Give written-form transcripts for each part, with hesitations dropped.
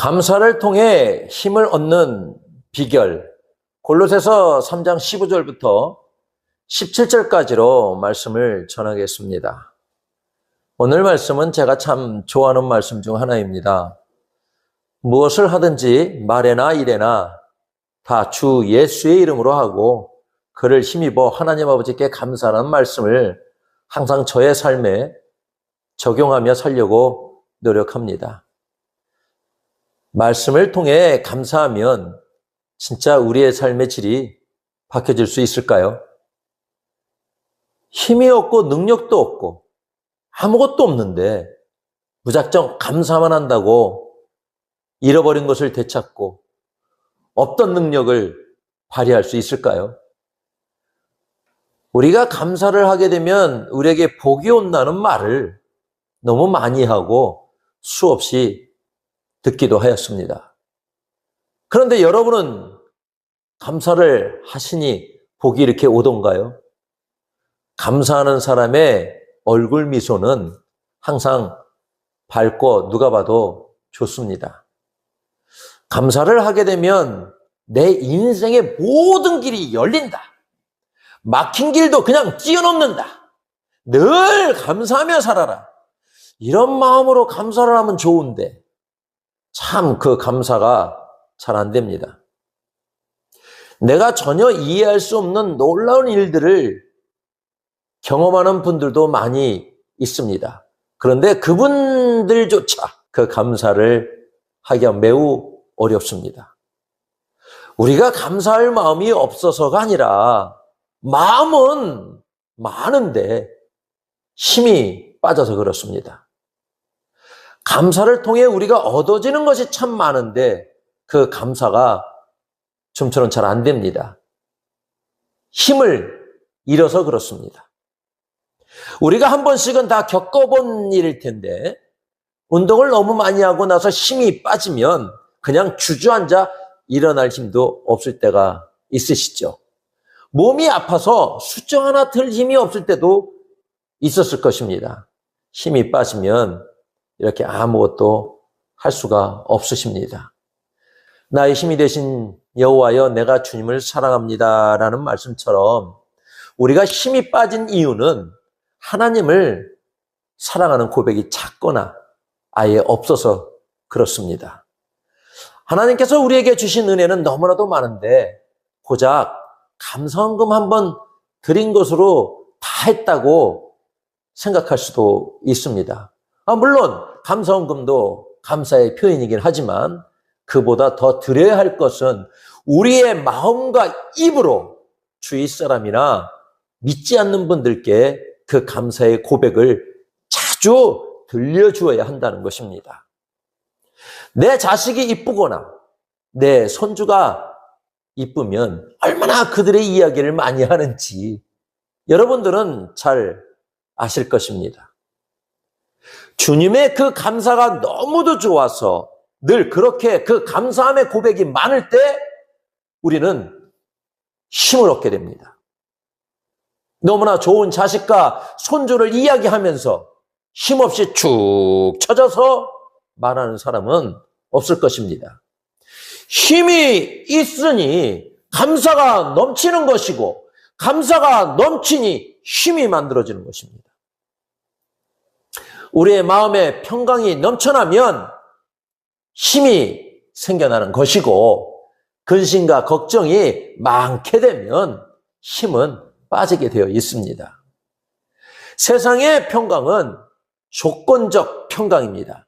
감사를 통해 힘을 얻는 비결, 골로새서 3장 15절부터 17절까지로 말씀을 전하겠습니다. 오늘 말씀은 제가 참 좋아하는 말씀 중 하나입니다. 무엇을 하든지 말에나 일에나 다 주 예수의 이름으로 하고 그를 힘입어 하나님 아버지께 감사하는 말씀을 항상 저의 삶에 적용하며 살려고 노력합니다. 말씀을 통해 감사하면 진짜 우리의 삶의 질이 바뀌어질 수 있을까요? 힘이 없고 능력도 없고 아무것도 없는데 무작정 감사만 한다고 잃어버린 것을 되찾고 없던 능력을 발휘할 수 있을까요? 우리가 감사를 하게 되면 우리에게 복이 온다는 말을 너무 많이 하고 수없이 듣기도 하였습니다. 그런데 여러분은 감사를 하시니 복이 이렇게 오던가요? 감사하는 사람의 얼굴 미소는 항상 밝고 누가 봐도 좋습니다. 감사를 하게 되면 내 인생의 모든 길이 열린다. 막힌 길도 그냥 뛰어넘는다. 늘 감사하며 살아라. 이런 마음으로 감사를 하면 좋은데 참 그 감사가 잘 안 됩니다. 내가 전혀 이해할 수 없는 놀라운 일들을 경험하는 분들도 많이 있습니다. 그런데 그분들조차 그 감사를 하기가 매우 어렵습니다. 우리가 감사할 마음이 없어서가 아니라 마음은 많은데 힘이 빠져서 그렇습니다. 감사를 통해 우리가 얻어지는 것이 참 많은데 그 감사가 좀처럼 잘 안 됩니다. 힘을 잃어서 그렇습니다. 우리가 한 번씩은 다 겪어본 일일 텐데 운동을 너무 많이 하고 나서 힘이 빠지면 그냥 주저앉아 일어날 힘도 없을 때가 있으시죠. 몸이 아파서 수정 하나 들 힘이 없을 때도 있었을 것입니다. 힘이 빠지면 이렇게 아무것도 할 수가 없으십니다. 나의 힘이 되신 여호와여 내가 주님을 사랑합니다라는 말씀처럼 우리가 힘이 빠진 이유는 하나님을 사랑하는 고백이 작거나 아예 없어서 그렇습니다. 하나님께서 우리에게 주신 은혜는 너무나도 많은데 고작 감사헌금 한번 드린 것으로 다 했다고 생각할 수도 있습니다. 물론 감사헌금도 감사의 표현이긴 하지만 그보다 더 드려야 할 것은 우리의 마음과 입으로 주위 사람이나 믿지 않는 분들께 그 감사의 고백을 자주 들려주어야 한다는 것입니다. 내 자식이 이쁘거나 내 손주가 이쁘면 얼마나 그들의 이야기를 많이 하는지 여러분들은 잘 아실 것입니다. 주님의 그 감사가 너무도 좋아서 늘 그렇게 그 감사함의 고백이 많을 때 우리는 힘을 얻게 됩니다. 너무나 좋은 자식과 손주를 이야기하면서 힘없이 축 처져서 말하는 사람은 없을 것입니다. 힘이 있으니 감사가 넘치는 것이고 감사가 넘치니 힘이 만들어지는 것입니다. 우리의 마음에 평강이 넘쳐나면 힘이 생겨나는 것이고 근심과 걱정이 많게 되면 힘은 빠지게 되어 있습니다. 세상의 평강은 조건적 평강입니다.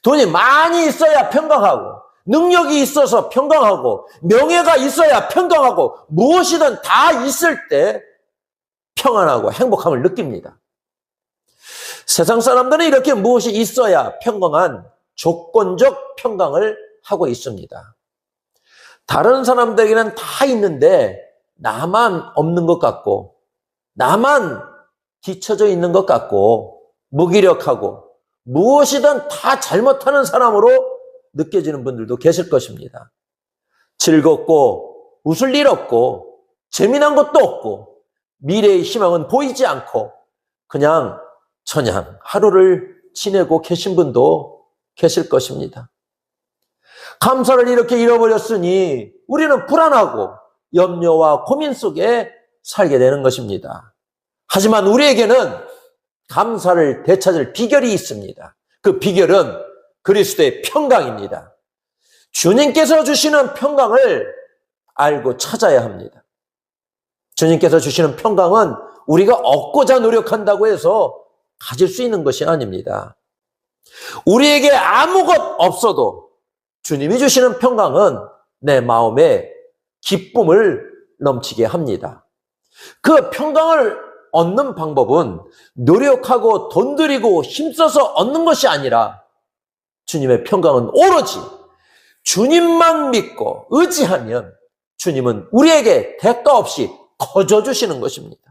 돈이 많이 있어야 평강하고 능력이 있어서 평강하고 명예가 있어야 평강하고 무엇이든 다 있을 때 평안하고 행복함을 느낍니다. 세상 사람들은 이렇게 무엇이 있어야 평강한 조건적 평강을 하고 있습니다. 다른 사람들에게는 다 있는데 나만 없는 것 같고 나만 뒤처져 있는 것 같고 무기력하고 무엇이든 다 잘못하는 사람으로 느껴지는 분들도 계실 것입니다. 즐겁고 웃을 일 없고 재미난 것도 없고 미래의 희망은 보이지 않고 그냥 하루를 지내고 계신 분도 계실 것입니다. 감사를 이렇게 잃어버렸으니 우리는 불안하고 염려와 고민 속에 살게 되는 것입니다. 하지만 우리에게는 감사를 되찾을 비결이 있습니다. 그 비결은 그리스도의 평강입니다. 주님께서 주시는 평강을 알고 찾아야 합니다. 주님께서 주시는 평강은 우리가 얻고자 노력한다고 해서 가질 수 있는 것이 아닙니다. 우리에게 아무것 없어도 주님이 주시는 평강은 내 마음에 기쁨을 넘치게 합니다. 그 평강을 얻는 방법은 노력하고 돈 들이고 힘써서 얻는 것이 아니라 주님의 평강은 오로지 주님만 믿고 의지하면 주님은 우리에게 대가 없이 거저 주시는 것입니다.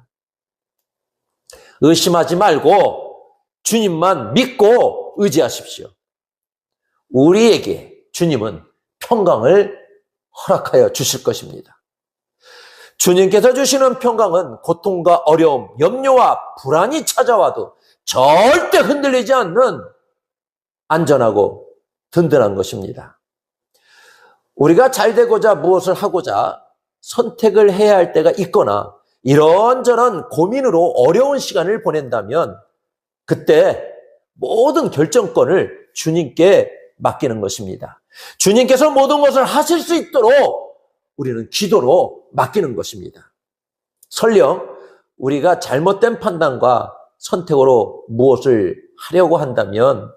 의심하지 말고 주님만 믿고 의지하십시오. 우리에게 주님은 평강을 허락하여 주실 것입니다. 주님께서 주시는 평강은 고통과 어려움, 염려와 불안이 찾아와도 절대 흔들리지 않는 안전하고 든든한 것입니다. 우리가 잘 되고자 무엇을 하고자 선택을 해야 할 때가 있거나 이런저런 고민으로 어려운 시간을 보낸다면 그때 모든 결정권을 주님께 맡기는 것입니다. 주님께서 모든 것을 하실 수 있도록 우리는 기도로 맡기는 것입니다. 설령 우리가 잘못된 판단과 선택으로 무엇을 하려고 한다면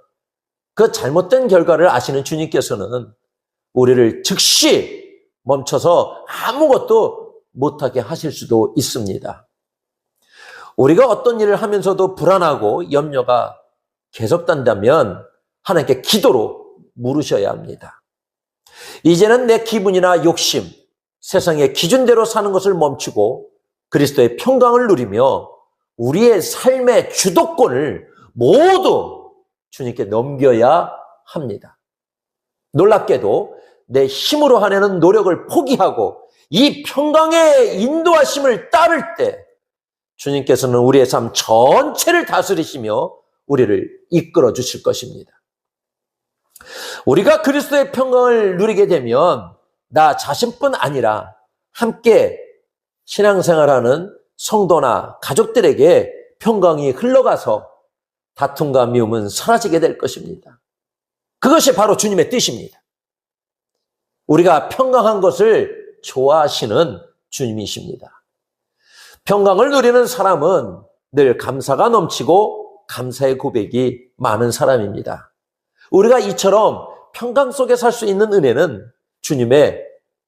그 잘못된 결과를 아시는 주님께서는 우리를 즉시 멈춰서 아무것도 못하게 하실 수도 있습니다. 우리가 어떤 일을 하면서도 불안하고 염려가 계속된다면 하나님께 기도로 물으셔야 합니다. 이제는 내 기분이나 욕심, 세상의 기준대로 사는 것을 멈추고 그리스도의 평강을 누리며 우리의 삶의 주도권을 모두 주님께 넘겨야 합니다. 놀랍게도 내 힘으로 하려는 노력을 포기하고 이 평강의 인도하심을 따를 때 주님께서는 우리의 삶 전체를 다스리시며 우리를 이끌어 주실 것입니다. 우리가 그리스도의 평강을 누리게 되면 나 자신뿐 아니라 함께 신앙생활하는 성도나 가족들에게 평강이 흘러가서 다툼과 미움은 사라지게 될 것입니다. 그것이 바로 주님의 뜻입니다. 우리가 평강한 것을 좋아하시는 주님이십니다. 평강을 누리는 사람은 늘 감사가 넘치고 감사의 고백이 많은 사람입니다. 우리가 이처럼 평강 속에 살 수 있는 은혜는 주님의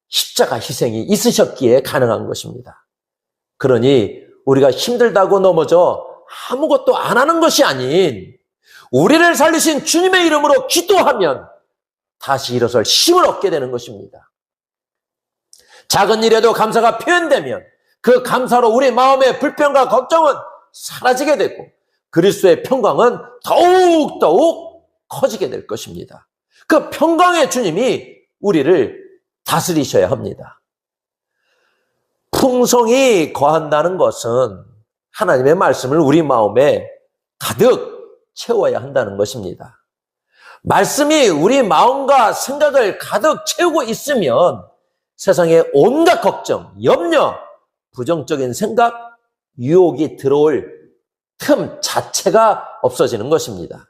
십자가 희생이 있으셨기에 가능한 것입니다. 그러니 우리가 힘들다고 넘어져 아무것도 안 하는 것이 아닌 우리를 살리신 주님의 이름으로 기도하면 다시 일어설 힘을 얻게 되는 것입니다. 작은 일에도 감사가 표현되면 그 감사로 우리 마음의 불평과 걱정은 사라지게 되고 그리스도의 평강은 더욱더욱 커지게 될 것입니다. 그 평강의 주님이 우리를 다스리셔야 합니다. 풍성이 거한다는 것은 하나님의 말씀을 우리 마음에 가득 채워야 한다는 것입니다. 말씀이 우리 마음과 생각을 가득 채우고 있으면 세상에 온갖 걱정, 염려, 부정적인 생각, 유혹이 들어올 틈 자체가 없어지는 것입니다.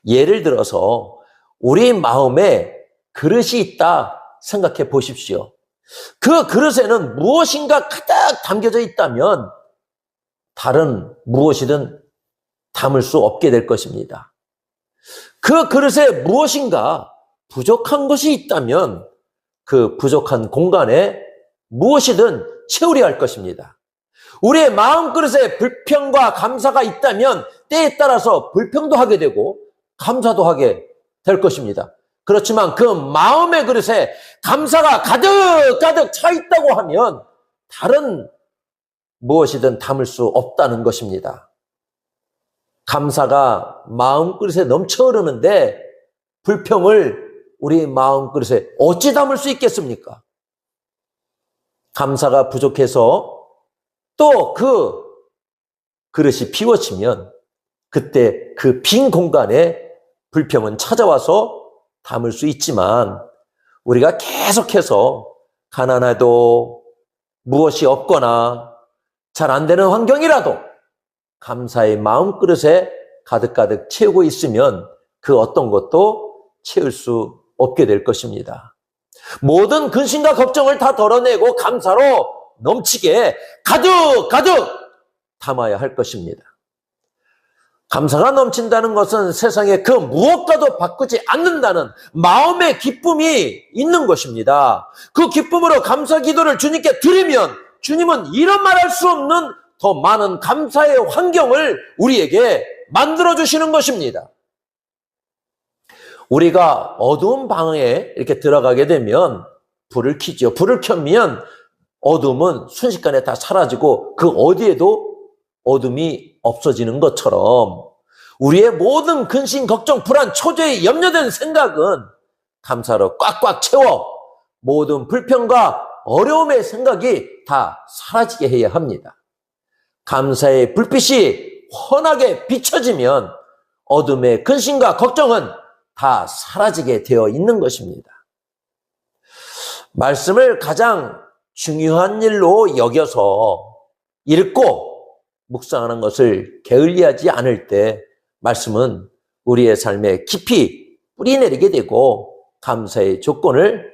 예를 들어서 우리 마음에 그릇이 있다 생각해 보십시오. 그 그릇에는 무엇인가 가득 담겨져 있다면 다른 무엇이든 담을 수 없게 될 것입니다. 그 그릇에 무엇인가 부족한 것이 있다면 그 부족한 공간에 무엇이든 채우려 할 것입니다. 우리의 마음 그릇에 불평과 감사가 있다면 때에 따라서 불평도 하게 되고 감사도 하게 될 것입니다. 그렇지만 그 마음의 그릇에 감사가 가득 차 있다고 하면 다른 무엇이든 담을 수 없다는 것입니다. 감사가 마음 그릇에 넘쳐 흐르는데 불평을 우리 마음 그릇에 어찌 담을 수 있겠습니까? 감사가 부족해서 또 그 그릇이 비워지면 그때 그 빈 공간에 불평은 찾아와서 담을 수 있지만 우리가 계속해서 가난해도 무엇이 없거나 잘 안 되는 환경이라도 감사의 마음그릇에 가득가득 채우고 있으면 그 어떤 것도 채울 수 없게 될 것입니다. 모든 근심과 걱정을 다 덜어내고 감사로 넘치게 가득가득 담아야 할 것입니다. 감사가 넘친다는 것은 세상에 그 무엇과도 바꾸지 않는다는 마음의 기쁨이 있는 것입니다. 그 기쁨으로 감사 기도를 주님께 드리면 주님은 이런 말할 수 없는 더 많은 감사의 환경을 우리에게 만들어주시는 것입니다. 우리가 어두운 방에 이렇게 들어가게 되면 불을 켜죠. 불을 켜면 어둠은 순식간에 다 사라지고 그 어디에도 어둠이 없어지는 것처럼 우리의 모든 근심, 걱정, 불안, 초조에 염려된 생각은 감사로 꽉꽉 채워 모든 불평과 어려움의 생각이 다 사라지게 해야 합니다. 감사의 불빛이 환하게 비춰지면 어둠의 근심과 걱정은 다 사라지게 되어 있는 것입니다. 말씀을 가장 중요한 일로 여겨서 읽고 묵상하는 것을 게을리하지 않을 때 말씀은 우리의 삶에 깊이 뿌리내리게 되고 감사의 조건을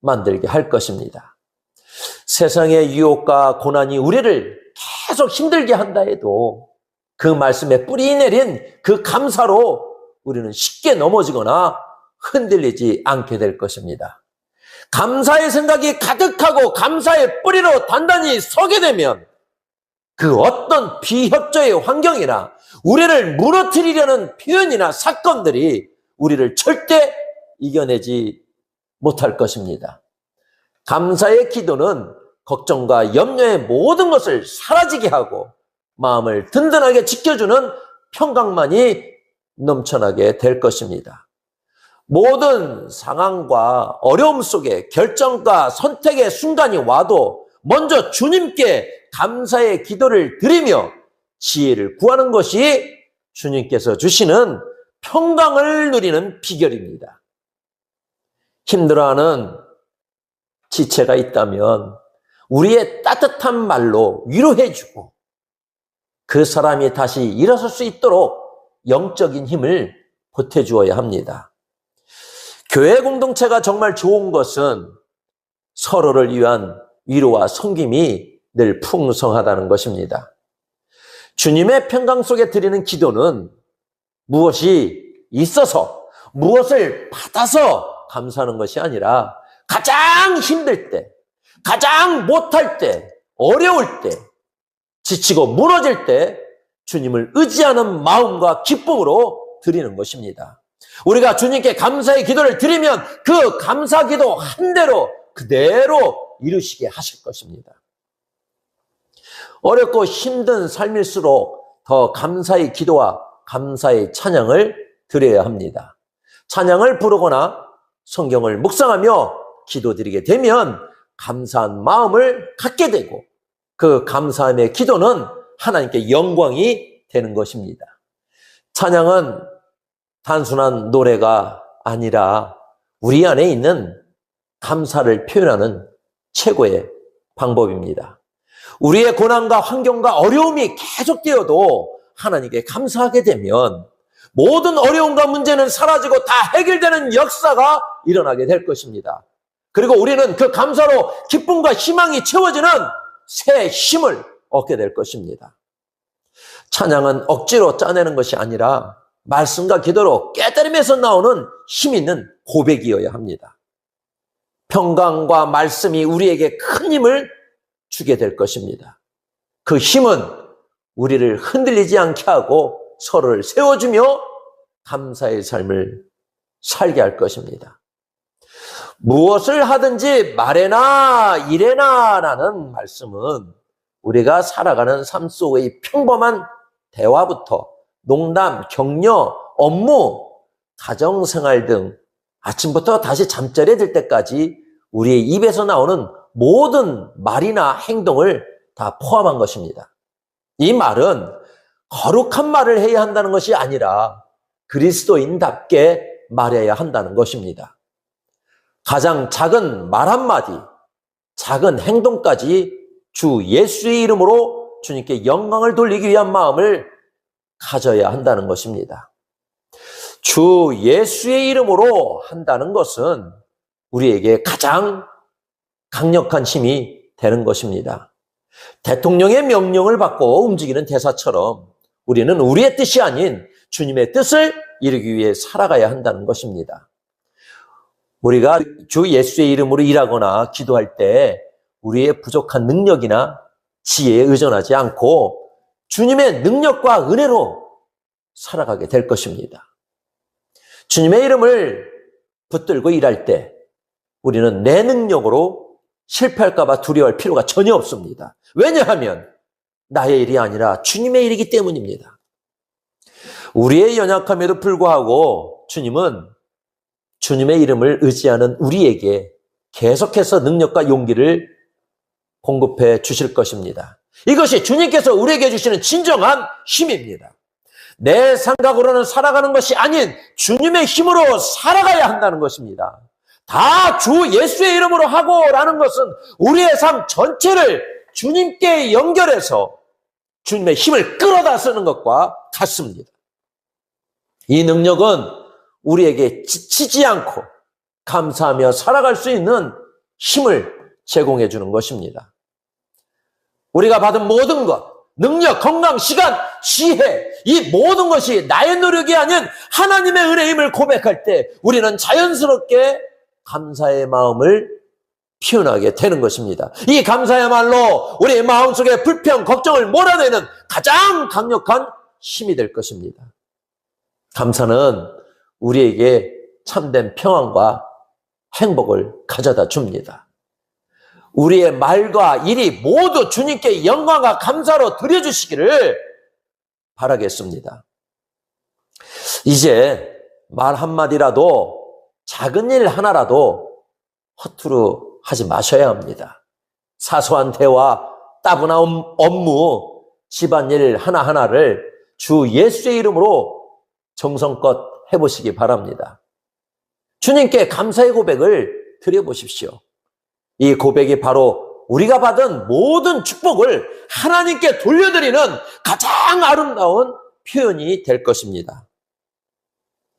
만들게 할 것입니다. 세상의 유혹과 고난이 우리를 계속 힘들게 한다 해도 그 말씀에 뿌리내린 그 감사로 우리는 쉽게 넘어지거나 흔들리지 않게 될 것입니다. 감사의 생각이 가득하고 감사의 뿌리로 단단히 서게 되면 그 어떤 비협조의 환경이나 우리를 무너뜨리려는 표현이나 사건들이 우리를 절대 이겨내지 못할 것입니다. 감사의 기도는 걱정과 염려의 모든 것을 사라지게 하고 마음을 든든하게 지켜주는 평강만이 넘쳐나게 될 것입니다. 모든 상황과 어려움 속에 결정과 선택의 순간이 와도 먼저 주님께 감사의 기도를 드리며 지혜를 구하는 것이 주님께서 주시는 평강을 누리는 비결입니다. 힘들어하는 지체가 있다면 우리의 따뜻한 말로 위로해주고 그 사람이 다시 일어설 수 있도록 영적인 힘을 보태주어야 합니다. 교회 공동체가 정말 좋은 것은 서로를 위한 위로와 섬김이 늘 풍성하다는 것입니다. 주님의 평강 속에 드리는 기도는 무엇이 있어서 무엇을 받아서 감사하는 것이 아니라 가장 힘들 때, 가장 못할 때, 어려울 때, 지치고 무너질 때 주님을 의지하는 마음과 기쁨으로 드리는 것입니다. 우리가 주님께 감사의 기도를 드리면 그 감사 기도 한 대로 그대로 이루시게 하실 것입니다. 어렵고 힘든 삶일수록 더 감사의 기도와 감사의 찬양을 드려야 합니다. 찬양을 부르거나 성경을 묵상하며 기도드리게 되면 감사한 마음을 갖게 되고 그 감사함의 기도는 하나님께 영광이 되는 것입니다. 찬양은 단순한 노래가 아니라 우리 안에 있는 감사를 표현하는 최고의 방법입니다. 우리의 고난과 환경과 어려움이 계속되어도 하나님께 감사하게 되면 모든 어려움과 문제는 사라지고 다 해결되는 역사가 일어나게 될 것입니다. 그리고 우리는 그 감사로 기쁨과 희망이 채워지는 새 힘을 얻게 될 것입니다. 찬양은 억지로 짜내는 것이 아니라 말씀과 기도로 깨달음에서 나오는 힘 있는 고백이어야 합니다. 평강과 말씀이 우리에게 큰 힘을 주게 될 것입니다. 그 힘은 우리를 흔들리지 않게 하고 서로를 세워주며 감사의 삶을 살게 할 것입니다. 무엇을 하든지 말해나 이래나 라는 말씀은 우리가 살아가는 삶 속의 평범한 대화부터 농담, 격려, 업무, 가정생활 등 아침부터 다시 잠자리에 들 때까지 우리의 입에서 나오는 모든 말이나 행동을 다 포함한 것입니다. 이 말은 거룩한 말을 해야 한다는 것이 아니라 그리스도인답게 말해야 한다는 것입니다. 가장 작은 말 한마디, 작은 행동까지 주 예수의 이름으로 주님께 영광을 돌리기 위한 마음을 가져야 한다는 것입니다. 주 예수의 이름으로 한다는 것은 우리에게 가장 강력한 힘이 되는 것입니다. 대통령의 명령을 받고 움직이는 대사처럼 우리는 우리의 뜻이 아닌 주님의 뜻을 이루기 위해 살아가야 한다는 것입니다. 우리가 주 예수의 이름으로 일하거나 기도할 때 우리의 부족한 능력이나 지혜에 의존하지 않고 주님의 능력과 은혜로 살아가게 될 것입니다. 주님의 이름을 붙들고 일할 때 우리는 내 능력으로 실패할까 봐 두려워할 필요가 전혀 없습니다. 왜냐하면 나의 일이 아니라 주님의 일이기 때문입니다. 우리의 연약함에도 불구하고 주님은 주님의 이름을 의지하는 우리에게 계속해서 능력과 용기를 공급해 주실 것입니다. 이것이 주님께서 우리에게 주시는 진정한 힘입니다. 내 생각으로는 살아가는 것이 아닌 주님의 힘으로 살아가야 한다는 것입니다. 다 주 예수의 이름으로 하고라는 것은 우리의 삶 전체를 주님께 연결해서 주님의 힘을 끌어다 쓰는 것과 같습니다. 이 능력은 우리에게 지치지 않고 감사하며 살아갈 수 있는 힘을 제공해 주는 것입니다. 우리가 받은 모든 것, 능력, 건강, 시간, 지혜, 이 모든 것이 나의 노력이 아닌 하나님의 은혜임을 고백할 때 우리는 자연스럽게 감사의 마음을 표현하게 되는 것입니다. 이 감사야말로 우리의 마음속에 불평, 걱정을 몰아내는 가장 강력한 힘이 될 것입니다. 감사는 우리에게 참된 평안과 행복을 가져다 줍니다. 우리의 말과 일이 모두 주님께 영광과 감사로 드려주시기를 바라겠습니다. 이제 말 한마디라도 작은 일 하나라도 허투루 하지 마셔야 합니다. 사소한 대화, 따분한 업무, 집안일 하나하나를 주 예수의 이름으로 정성껏 해보시기 바랍니다. 주님께 감사의 고백을 드려보십시오. 이 고백이 바로 우리가 받은 모든 축복을 하나님께 돌려드리는 가장 아름다운 표현이 될 것입니다.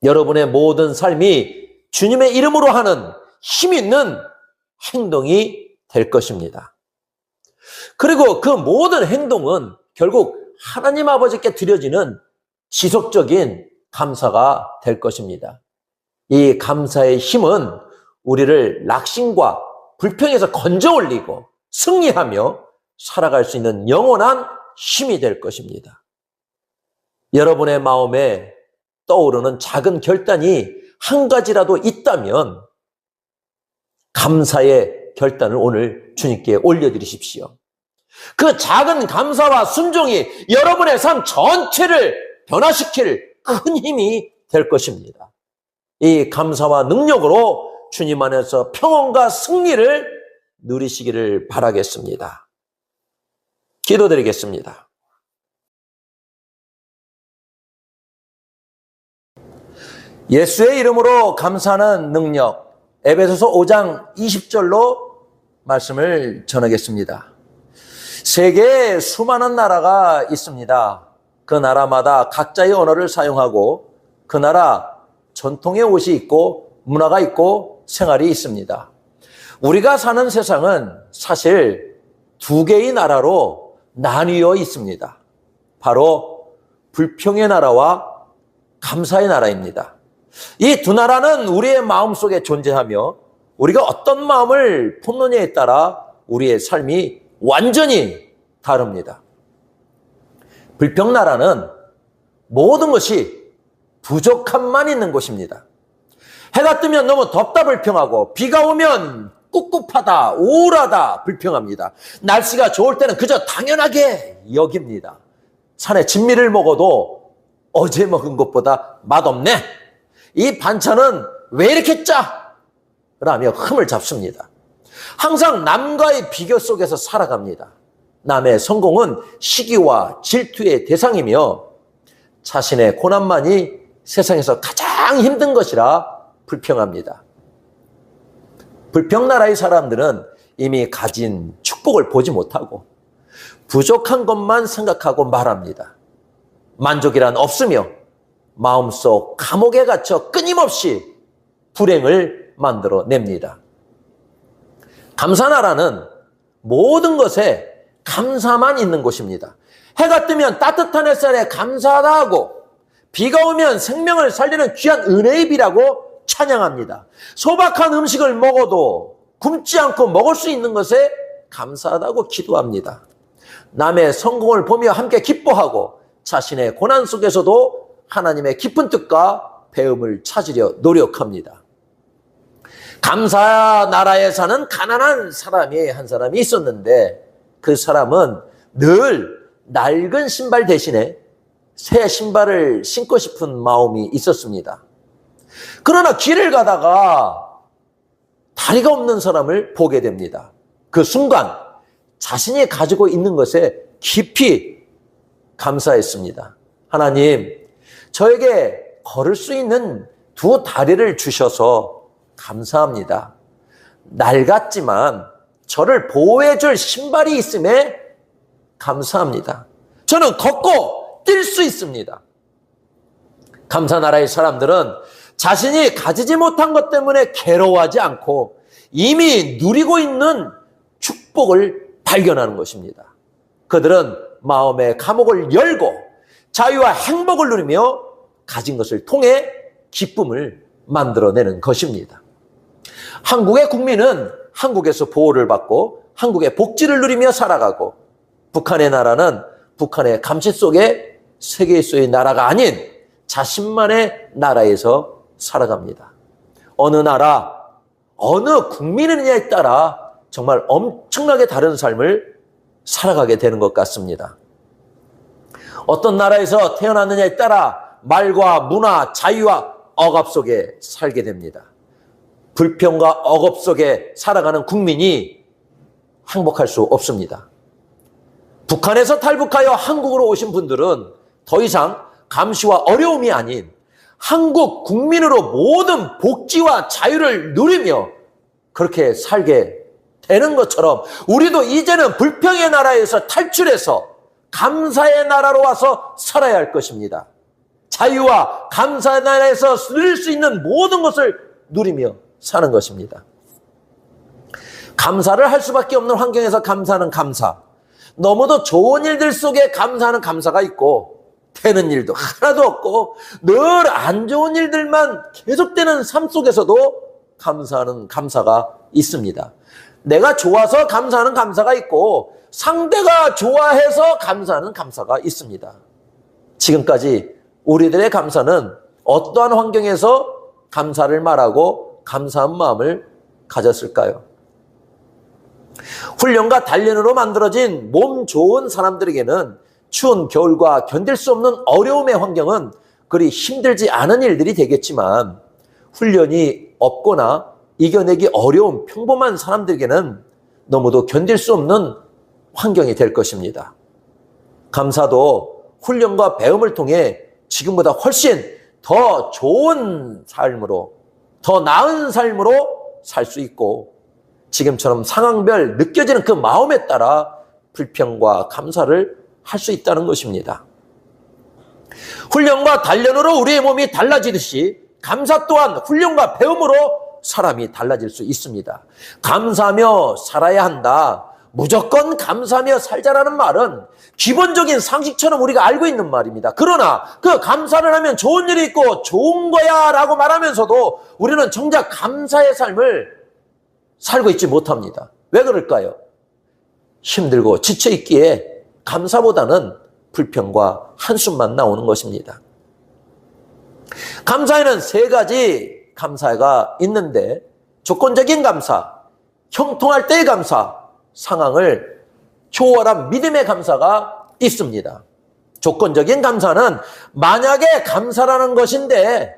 여러분의 모든 삶이 주님의 이름으로 하는 힘 있는 행동이 될 것입니다. 그리고 그 모든 행동은 결국 하나님 아버지께 드려지는 지속적인 감사가 될 것입니다. 이 감사의 힘은 우리를 낙심과 불평에서 건져 올리고 승리하며 살아갈 수 있는 영원한 힘이 될 것입니다. 여러분의 마음에 떠오르는 작은 결단이 한 가지라도 있다면 감사의 결단을 오늘 주님께 올려드리십시오. 그 작은 감사와 순종이 여러분의 삶 전체를 변화시킬 큰 힘이 될 것입니다. 이 감사와 능력으로 주님 안에서 평온과 승리를 누리시기를 바라겠습니다. 기도드리겠습니다. 예수의 이름으로 감사하는 능력, 에베소서 5장 20절로 말씀을 전하겠습니다. 세계에 수많은 나라가 있습니다. 그 나라마다 각자의 언어를 사용하고 그 나라 전통의 옷이 있고 문화가 있고 생활이 있습니다. 우리가 사는 세상은 사실 두 개의 나라로 나뉘어 있습니다. 바로 불평의 나라와 감사의 나라입니다. 이 두 나라는 우리의 마음속에 존재하며 우리가 어떤 마음을 품느냐에 따라 우리의 삶이 완전히 다릅니다. 불평 나라는 모든 것이 부족함만 있는 곳입니다. 해가 뜨면 너무 덥다 불평하고 비가 오면 꿉꿉하다, 우울하다 불평합니다. 날씨가 좋을 때는 그저 당연하게 여깁니다. 산에 진미를 먹어도 어제 먹은 것보다 맛없네. 이 반찬은 왜 이렇게 짜? 라며 흠을 잡습니다. 항상 남과의 비교 속에서 살아갑니다. 남의 성공은 시기와 질투의 대상이며 자신의 고난만이 세상에서 가장 힘든 것이라 불평합니다. 불평나라의 사람들은 이미 가진 축복을 보지 못하고 부족한 것만 생각하고 말합니다. 만족이란 없으며 마음속 감옥에 갇혀 끊임없이 불행을 만들어냅니다. 감사나라는 모든 것에 감사만 있는 곳입니다. 해가 뜨면 따뜻한 햇살에 감사하다 하고 비가 오면 생명을 살리는 귀한 은혜의 비라고 찬양합니다. 소박한 음식을 먹어도 굶지 않고 먹을 수 있는 것에 감사하다고 기도합니다. 남의 성공을 보며 함께 기뻐하고 자신의 고난 속에서도 하나님의 깊은 뜻과 배움을 찾으려 노력합니다. 감사 나라에 사는 가난한 사람이 한 사람이 있었는데 그 사람은 늘 낡은 신발 대신에 새 신발을 신고 싶은 마음이 있었습니다. 그러나 길을 가다가 다리가 없는 사람을 보게 됩니다. 그 순간 자신이 가지고 있는 것에 깊이 감사했습니다. 하나님, 저에게 걸을 수 있는 두 다리를 주셔서 감사합니다. 낡았지만 저를 보호해 줄 신발이 있음에 감사합니다. 저는 걷고 뛸 수 있습니다. 감사나라의 사람들은 자신이 가지지 못한 것 때문에 괴로워하지 않고 이미 누리고 있는 축복을 발견하는 것입니다. 그들은 마음의 감옥을 열고 자유와 행복을 누리며 가진 것을 통해 기쁨을 만들어내는 것입니다. 한국의 국민은 한국에서 보호를 받고 한국의 복지를 누리며 살아가고 북한의 나라는 북한의 감시 속에 세계에서의 나라가 아닌 자신만의 나라에서 살아갑니다. 어느 나라, 어느 국민이냐에 따라 정말 엄청나게 다른 삶을 살아가게 되는 것 같습니다. 어떤 나라에서 태어났느냐에 따라 말과 문화, 자유와 억압 속에 살게 됩니다. 불평과 억압 속에 살아가는 국민이 행복할 수 없습니다. 북한에서 탈북하여 한국으로 오신 분들은 더 이상 감시와 어려움이 아닌 한국 국민으로 모든 복지와 자유를 누리며 그렇게 살게 되는 것처럼 우리도 이제는 불평의 나라에서 탈출해서 감사의 나라로 와서 살아야 할 것입니다. 자유와 감사의 나라에서 누릴 수 있는 모든 것을 누리며 사는 것입니다. 감사를 할 수밖에 없는 환경에서 감사하는 감사. 너무도 좋은 일들 속에 감사하는 감사가 있고 되는 일도 하나도 없고 늘 안 좋은 일들만 계속되는 삶 속에서도 감사하는 감사가 있습니다. 내가 좋아서 감사하는 감사가 있고 상대가 좋아해서 감사하는 감사가 있습니다. 지금까지 우리들의 감사는 어떠한 환경에서 감사를 말하고 감사한 마음을 가졌을까요? 훈련과 단련으로 만들어진 몸 좋은 사람들에게는 추운 겨울과 견딜 수 없는 어려움의 환경은 그리 힘들지 않은 일들이 되겠지만 훈련이 없거나 이겨내기 어려운 평범한 사람들에게는 너무도 견딜 수 없는 환경이 될 것입니다. 감사도 훈련과 배움을 통해 지금보다 훨씬 더 좋은 삶으로, 더 나은 삶으로 살 수 있고 지금처럼 상황별 느껴지는 그 마음에 따라 불평과 감사를 할 수 있다는 것입니다. 훈련과 단련으로 우리의 몸이 달라지듯이 감사 또한 훈련과 배움으로 사람이 달라질 수 있습니다. 감사하며 살아야 한다. 무조건 감사하며 살자라는 말은 기본적인 상식처럼 우리가 알고 있는 말입니다. 그러나 그 감사를 하면 좋은 일이 있고 좋은 거야 라고 말하면서도 우리는 정작 감사의 삶을 살고 있지 못합니다. 왜 그럴까요? 힘들고 지쳐있기에 감사보다는 불평과 한숨만 나오는 것입니다. 감사에는 세 가지 감사가 있는데 조건적인 감사, 형통할 때의 감사, 상황을 초월한 믿음의 감사가 있습니다. 조건적인 감사는 만약에 감사라는 것인데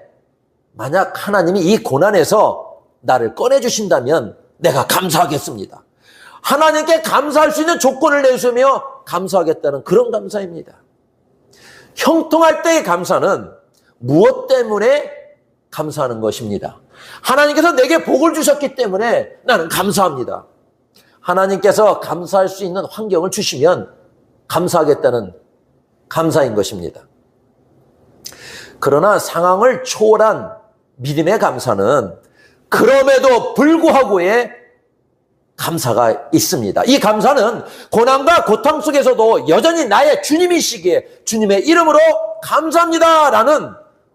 만약 하나님이 이 고난에서 나를 꺼내주신다면 내가 감사하겠습니다. 하나님께 감사할 수 있는 조건을 내주며 감사하겠다는 그런 감사입니다. 형통할 때의 감사는 무엇 때문에 감사하는 것입니다. 하나님께서 내게 복을 주셨기 때문에 나는 감사합니다. 하나님께서 감사할 수 있는 환경을 주시면 감사하겠다는 감사인 것입니다. 그러나 상황을 초월한 믿음의 감사는 그럼에도 불구하고의 감사가 있습니다. 이 감사는 고난과 고통 속에서도 여전히 나의 주님이시기에 주님의 이름으로 감사합니다라는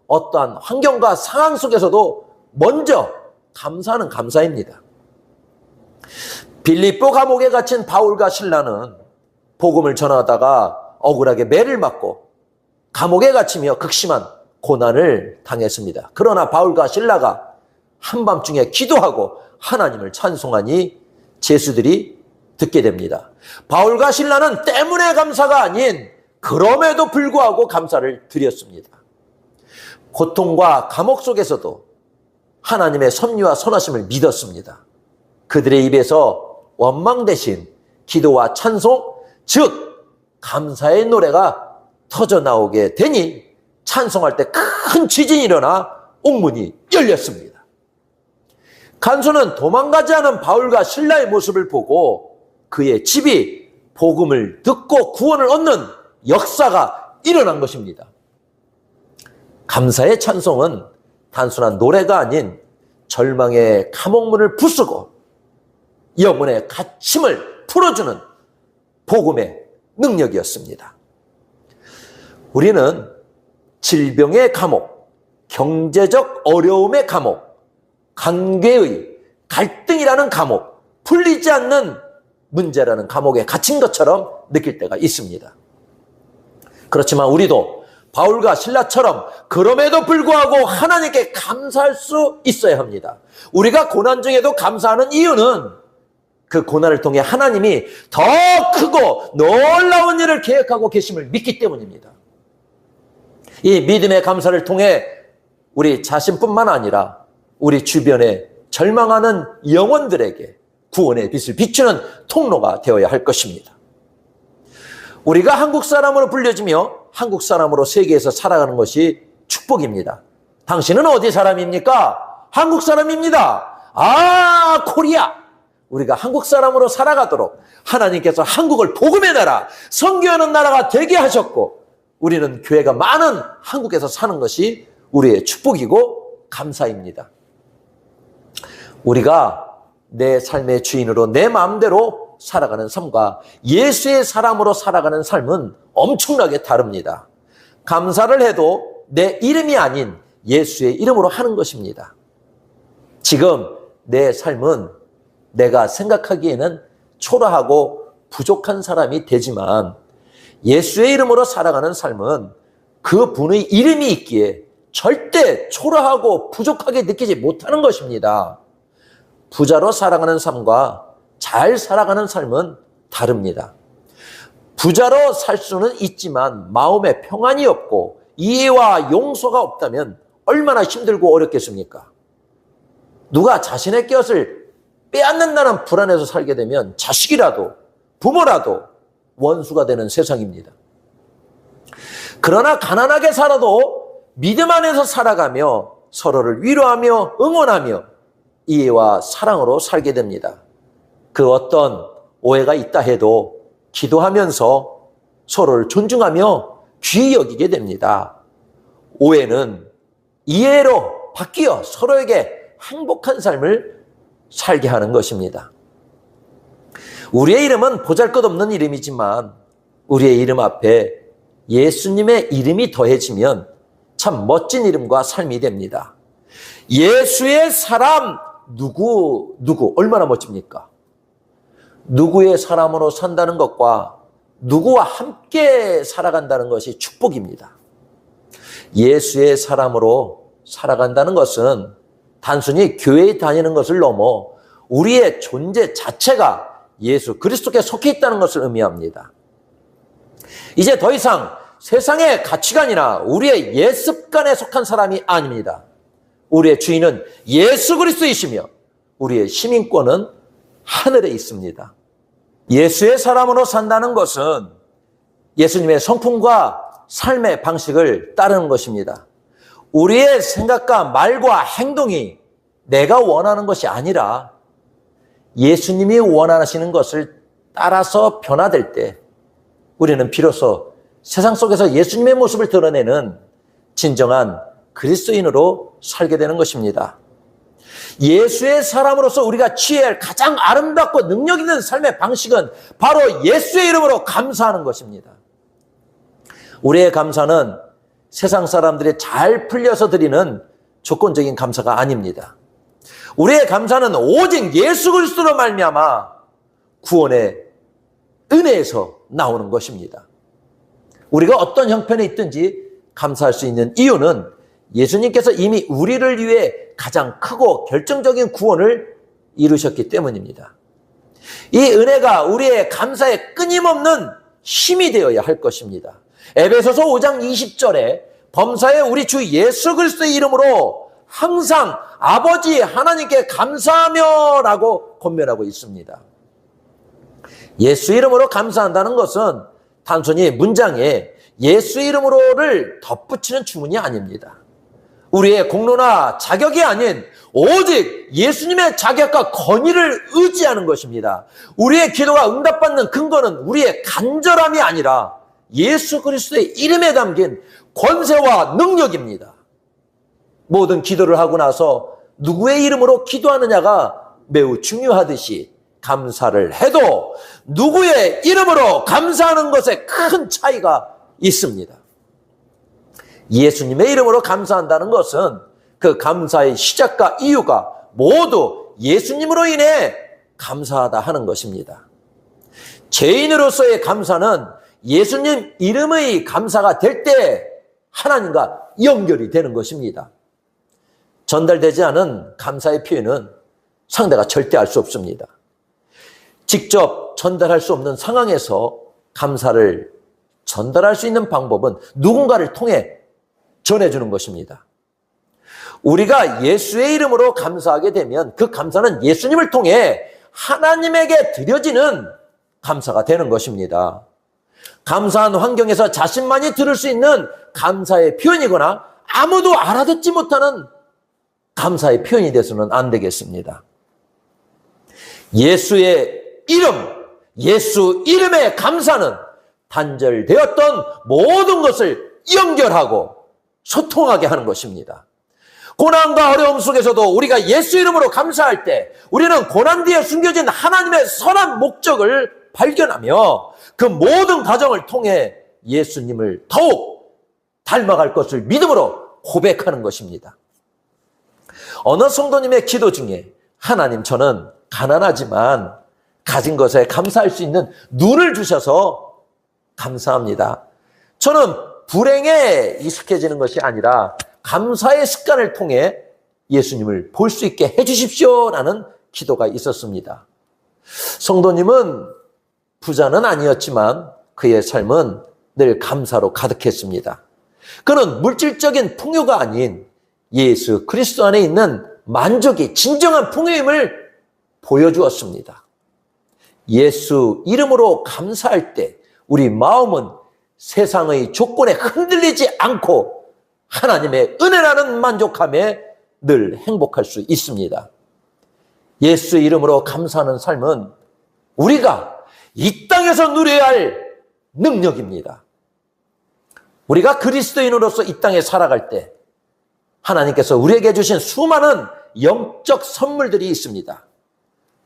어떠한 환경과 상황 속에서도 먼저 감사하는 감사입니다. 빌립보 감옥에 갇힌 바울과 실라는 복음을 전하다가 억울하게 매를 맞고 감옥에 갇히며 극심한 고난을 당했습니다. 그러나 바울과 실라가 한밤중에 기도하고 하나님을 찬송하니 제수들이 듣게 됩니다. 바울과 실라는 때문에 감사가 아닌 그럼에도 불구하고 감사를 드렸습니다. 고통과 감옥 속에서도 하나님의 섭리와 선하심을 믿었습니다. 그들의 입에서 원망 대신 기도와 찬송, 즉 감사의 노래가 터져 나오게 되니 찬송할 때 큰 지진이 일어나 옥문이 열렸습니다. 간수는 도망가지 않은 바울과 실라의 모습을 보고 그의 집이 복음을 듣고 구원을 얻는 역사가 일어난 것입니다. 감사의 찬송은 단순한 노래가 아닌 절망의 감옥문을 부수고 영혼의 갇힘을 풀어주는 복음의 능력이었습니다. 우리는 질병의 감옥, 경제적 어려움의 감옥, 관계의 갈등이라는 감옥, 풀리지 않는 문제라는 감옥에 갇힌 것처럼 느낄 때가 있습니다. 그렇지만 우리도 바울과 실라처럼 그럼에도 불구하고 하나님께 감사할 수 있어야 합니다. 우리가 고난 중에도 감사하는 이유는 그 고난을 통해 하나님이 더 크고 놀라운 일을 계획하고 계심을 믿기 때문입니다. 이 믿음의 감사를 통해 우리 자신뿐만 아니라 우리 주변에 절망하는 영혼들에게 구원의 빛을 비추는 통로가 되어야 할 것입니다. 우리가 한국 사람으로 불려지며 한국 사람으로 세계에서 살아가는 것이 축복입니다. 당신은 어디 사람입니까? 한국 사람입니다. 아, 코리아! 우리가 한국 사람으로 살아가도록 하나님께서 한국을 복음의 나라, 선교하는 나라가 되게 하셨고 우리는 교회가 많은 한국에서 사는 것이 우리의 축복이고 감사입니다. 우리가 내 삶의 주인으로 내 마음대로 살아가는 삶과 예수의 사람으로 살아가는 삶은 엄청나게 다릅니다. 감사를 해도 내 이름이 아닌 예수의 이름으로 하는 것입니다. 지금 내 삶은 내가 생각하기에는 초라하고 부족한 사람이 되지만 예수의 이름으로 살아가는 삶은 그 분의 이름이 있기에 절대 초라하고 부족하게 느끼지 못하는 것입니다. 부자로 살아가는 삶과 잘 살아가는 삶은 다릅니다. 부자로 살 수는 있지만 마음에 평안이 없고 이해와 용서가 없다면 얼마나 힘들고 어렵겠습니까? 누가 자신의 것을 빼앗는다는 불안에서 살게 되면 자식이라도 부모라도 원수가 되는 세상입니다. 그러나 가난하게 살아도 믿음 안에서 살아가며 서로를 위로하며 응원하며 이해와 사랑으로 살게 됩니다. 그 어떤 오해가 있다 해도 기도하면서 서로를 존중하며 귀히 여기게 됩니다. 오해는 이해로 바뀌어 서로에게 행복한 삶을 살게 하는 것입니다. 우리의 이름은 보잘것없는 이름이지만 우리의 이름 앞에 예수님의 이름이 더해지면 참 멋진 이름과 삶이 됩니다. 예수의 사람 누구 얼마나 멋집니까? 누구의 사람으로 산다는 것과 누구와 함께 살아간다는 것이 축복입니다. 예수의 사람으로 살아간다는 것은 단순히 교회에 다니는 것을 넘어 우리의 존재 자체가 예수 그리스도께 속해 있다는 것을 의미합니다. 이제 더 이상 세상의 가치관이나 우리의 옛습관에 속한 사람이 아닙니다. 우리의 주인은 예수 그리스도이시며 우리의 시민권은 하늘에 있습니다. 예수의 사람으로 산다는 것은 예수님의 성품과 삶의 방식을 따르는 것입니다. 우리의 생각과 말과 행동이 내가 원하는 것이 아니라 예수님이 원하시는 것을 따라서 변화될 때 우리는 비로소 세상 속에서 예수님의 모습을 드러내는 진정한 그리스도인으로 살게 되는 것입니다. 예수의 사람으로서 우리가 취해야 할 가장 아름답고 능력 있는 삶의 방식은 바로 예수의 이름으로 감사하는 것입니다. 우리의 감사는 세상 사람들이 잘 풀려서 드리는 조건적인 감사가 아닙니다. 우리의 감사는 오직 예수 그리스도로 말미암아 구원의 은혜에서 나오는 것입니다. 우리가 어떤 형편에 있든지 감사할 수 있는 이유는 예수님께서 이미 우리를 위해 가장 크고 결정적인 구원을 이루셨기 때문입니다. 이 은혜가 우리의 감사에 끊임없는 힘이 되어야 할 것입니다. 에베소서 5장 20절에 범사에 우리 주 예수 그리스도의 이름으로 항상 아버지 하나님께 감사하며 라고 권면하고 있습니다. 예수 이름으로 감사한다는 것은 단순히 문장에 예수 이름으로를 덧붙이는 주문이 아닙니다. 우리의 공로나 자격이 아닌 오직 예수님의 자격과 권위를 의지하는 것입니다. 우리의 기도가 응답받는 근거는 우리의 간절함이 아니라 예수 그리스도의 이름에 담긴 권세와 능력입니다. 모든 기도를 하고 나서 누구의 이름으로 기도하느냐가 매우 중요하듯이 감사를 해도 누구의 이름으로 감사하는 것에 큰 차이가 있습니다. 예수님의 이름으로 감사한다는 것은 그 감사의 시작과 이유가 모두 예수님으로 인해 감사하다 하는 것입니다. 죄인으로서의 감사는 예수님 이름의 감사가 될 때 하나님과 연결이 되는 것입니다. 전달되지 않은 감사의 표현은 상대가 절대 알 수 없습니다. 직접 전달할 수 없는 상황에서 감사를 전달할 수 있는 방법은 누군가를 통해 전해주는 것입니다. 우리가 예수의 이름으로 감사하게 되면 그 감사는 예수님을 통해 하나님에게 드려지는 감사가 되는 것입니다. 감사한 환경에서 자신만이 들을 수 있는 감사의 표현이거나 아무도 알아듣지 못하는 감사의 표현이 돼서는 안 되겠습니다. 예수의 이름, 예수 이름의 감사는 단절되었던 모든 것을 연결하고 소통하게 하는 것입니다. 고난과 어려움 속에서도 우리가 예수 이름으로 감사할 때 우리는 고난 뒤에 숨겨진 하나님의 선한 목적을 발견하며 그 모든 과정을 통해 예수님을 더욱 닮아갈 것을 믿음으로 고백하는 것입니다. 어느 성도님의 기도 중에 하나님, 저는 가난하지만 가진 것에 감사할 수 있는 눈을 주셔서 감사합니다. 저는 불행에 익숙해지는 것이 아니라 감사의 습관을 통해 예수님을 볼 수 있게 해주십시오라는 기도가 있었습니다. 성도님은 부자는 아니었지만 그의 삶은 늘 감사로 가득했습니다. 그는 물질적인 풍요가 아닌 예수 그리스도 안에 있는 만족이 진정한 풍요임을 보여주었습니다. 예수 이름으로 감사할 때 우리 마음은 세상의 조건에 흔들리지 않고 하나님의 은혜라는 만족함에 늘 행복할 수 있습니다. 예수 이름으로 감사하는 삶은 우리가 이 땅에서 누려야 할 능력입니다. 우리가 그리스도인으로서 이 땅에 살아갈 때 하나님께서 우리에게 주신 수많은 영적 선물들이 있습니다.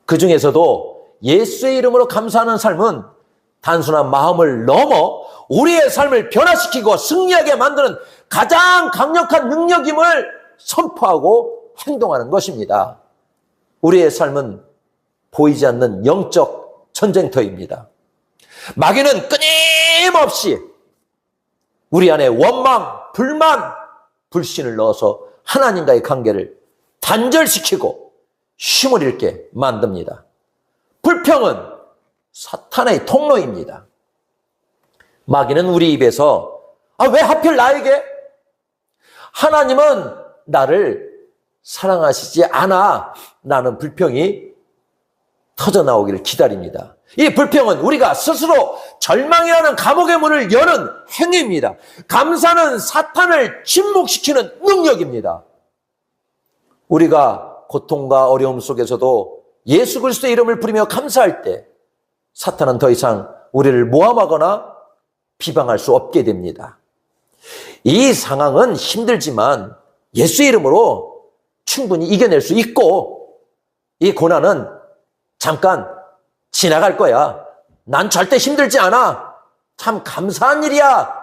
그 중에서도 예수의 이름으로 감사하는 삶은 단순한 마음을 넘어 우리의 삶을 변화시키고 승리하게 만드는 가장 강력한 능력임을 선포하고 행동하는 것입니다. 우리의 삶은 보이지 않는 영적 전쟁터입니다. 마귀는 끊임없이 우리 안에 원망, 불만, 불신을 넣어서 하나님과의 관계를 단절시키고 힘을 잃게 만듭니다. 불평은 사탄의 통로입니다. 마귀는 우리 입에서 왜 하필 나에게? 하나님은 나를 사랑하시지 않아. 라는 불평이 터져나오기를 기다립니다. 이 불평은 우리가 스스로 절망이라는 감옥의 문을 여는 행위입니다. 감사는 사탄을 침묵시키는 능력입니다. 우리가 고통과 어려움 속에서도 예수 그리스도의 이름을 부르며 감사할 때 사탄은 더 이상 우리를 모함하거나 비방할 수 없게 됩니다. 이 상황은 힘들지만 예수의 이름으로 충분히 이겨낼 수 있고, 이 고난은 잠깐 지나갈 거야. 난 절대 힘들지 않아. 참 감사한 일이야.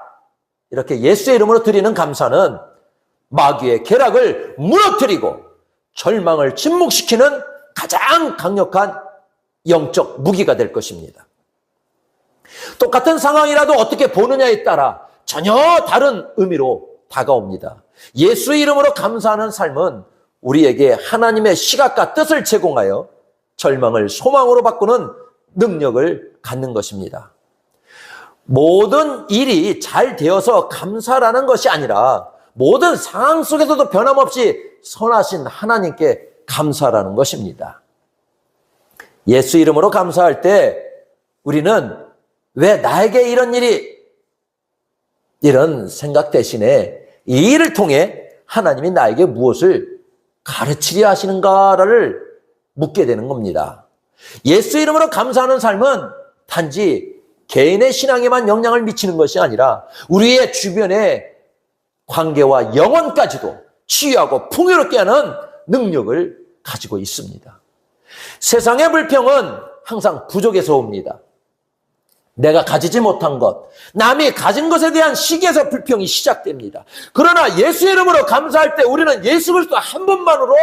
이렇게 예수의 이름으로 드리는 감사는 마귀의 계략을 무너뜨리고 절망을 침묵시키는 가장 강력한 영적 무기가 될 것입니다. 똑같은 상황이라도 어떻게 보느냐에 따라 전혀 다른 의미로 다가옵니다. 예수의 이름으로 감사하는 삶은 우리에게 하나님의 시각과 뜻을 제공하여 절망을 소망으로 바꾸는 능력을 갖는 것입니다. 모든 일이 잘 되어서 감사라는 것이 아니라 모든 상황 속에서도 변함없이 선하신 하나님께 감사라는 것입니다. 예수 이름으로 감사할 때 우리는 왜 나에게 이런 일이, 이런 생각 대신에 이 일을 통해 하나님이 나에게 무엇을 가르치려 하시는가를 묻게 되는 겁니다. 예수 이름으로 감사하는 삶은 단지 개인의 신앙에만 영향을 미치는 것이 아니라 우리의 주변의 관계와 영혼까지도 치유하고 풍요롭게 하는 능력을 가지고 있습니다. 세상의 불평은 항상 부족에서 옵니다. 내가 가지지 못한 것, 남이 가진 것에 대한 시기에서 불평이 시작됩니다. 그러나 예수의 이름으로 감사할 때 우리는 예수 그리스도 한 분만으로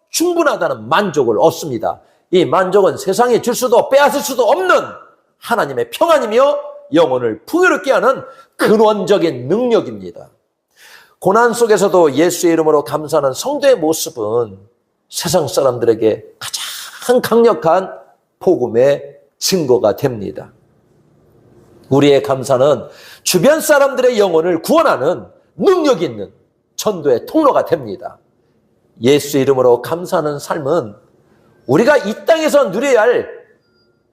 충분하다는 만족을 얻습니다. 이 만족은 세상이 줄 수도 빼앗을 수도 없는 하나님의 평안이며 영혼을 풍요롭게 하는 근원적인 능력입니다. 고난 속에서도 예수의 이름으로 감사하는 성도의 모습은 세상 사람들에게 가장 강력한 복음의 증거가 됩니다. 우리의 감사는 주변 사람들의 영혼을 구원하는 능력 있는 전도의 통로가 됩니다. 예수 이름으로 감사하는 삶은 우리가 이 땅에서 누려야 할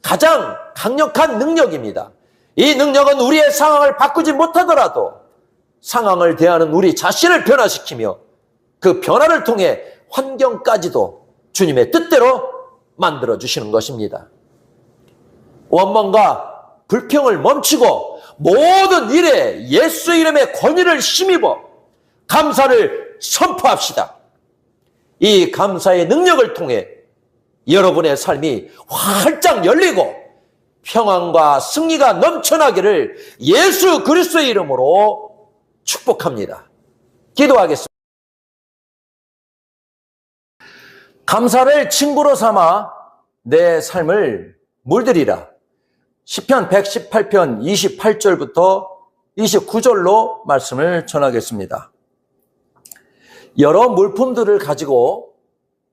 가장 강력한 능력입니다. 이 능력은 우리의 상황을 바꾸지 못하더라도 상황을 대하는 우리 자신을 변화시키며 그 변화를 통해 환경까지도 주님의 뜻대로 만들어주시는 것입니다. 원망과 불평을 멈추고 모든 일에 예수 이름의 권위를 힘입어 감사를 선포합시다. 이 감사의 능력을 통해 여러분의 삶이 활짝 열리고 평안과 승리가 넘쳐나기를 예수 그리스도의 이름으로 축복합니다. 기도하겠습니다. 감사를 친구로 삼아 내 삶을 물들이라. 시편 118편 28절부터 29절로 말씀을 전하겠습니다. 여러 물품들을 가지고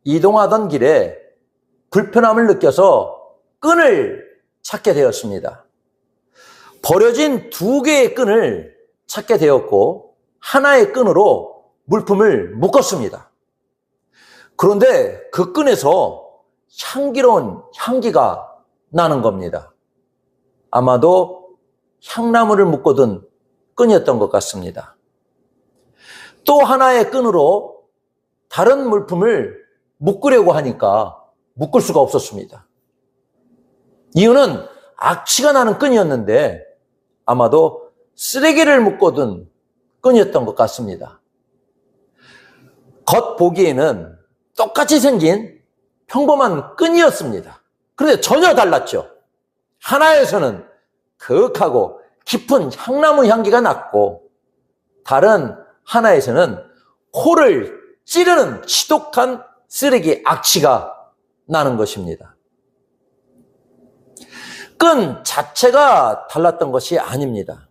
이동하던 길에 불편함을 느껴서 끈을 찾게 되었습니다. 버려진 2개의 끈을 찾게 되었고 하나의 끈으로 물품을 묶었습니다. 그런데 그 끈에서 향기로운 향기가 나는 겁니다. 아마도 향나무를 묶어둔 끈이었던 것 같습니다. 또 하나의 끈으로 다른 물품을 묶으려고 하니까 묶을 수가 없었습니다. 이유는 악취가 나는 끈이었는데 아마도 쓰레기를 묶어둔 끈이었던 것 같습니다. 겉보기에는 똑같이 생긴 평범한 끈이었습니다. 그런데 전혀 달랐죠. 하나에서는 그윽하고 깊은 향나무 향기가 났고 다른 하나에서는 코를 찌르는 지독한 쓰레기 악취가 나는 것입니다. 끈 자체가 달랐던 것이 아닙니다.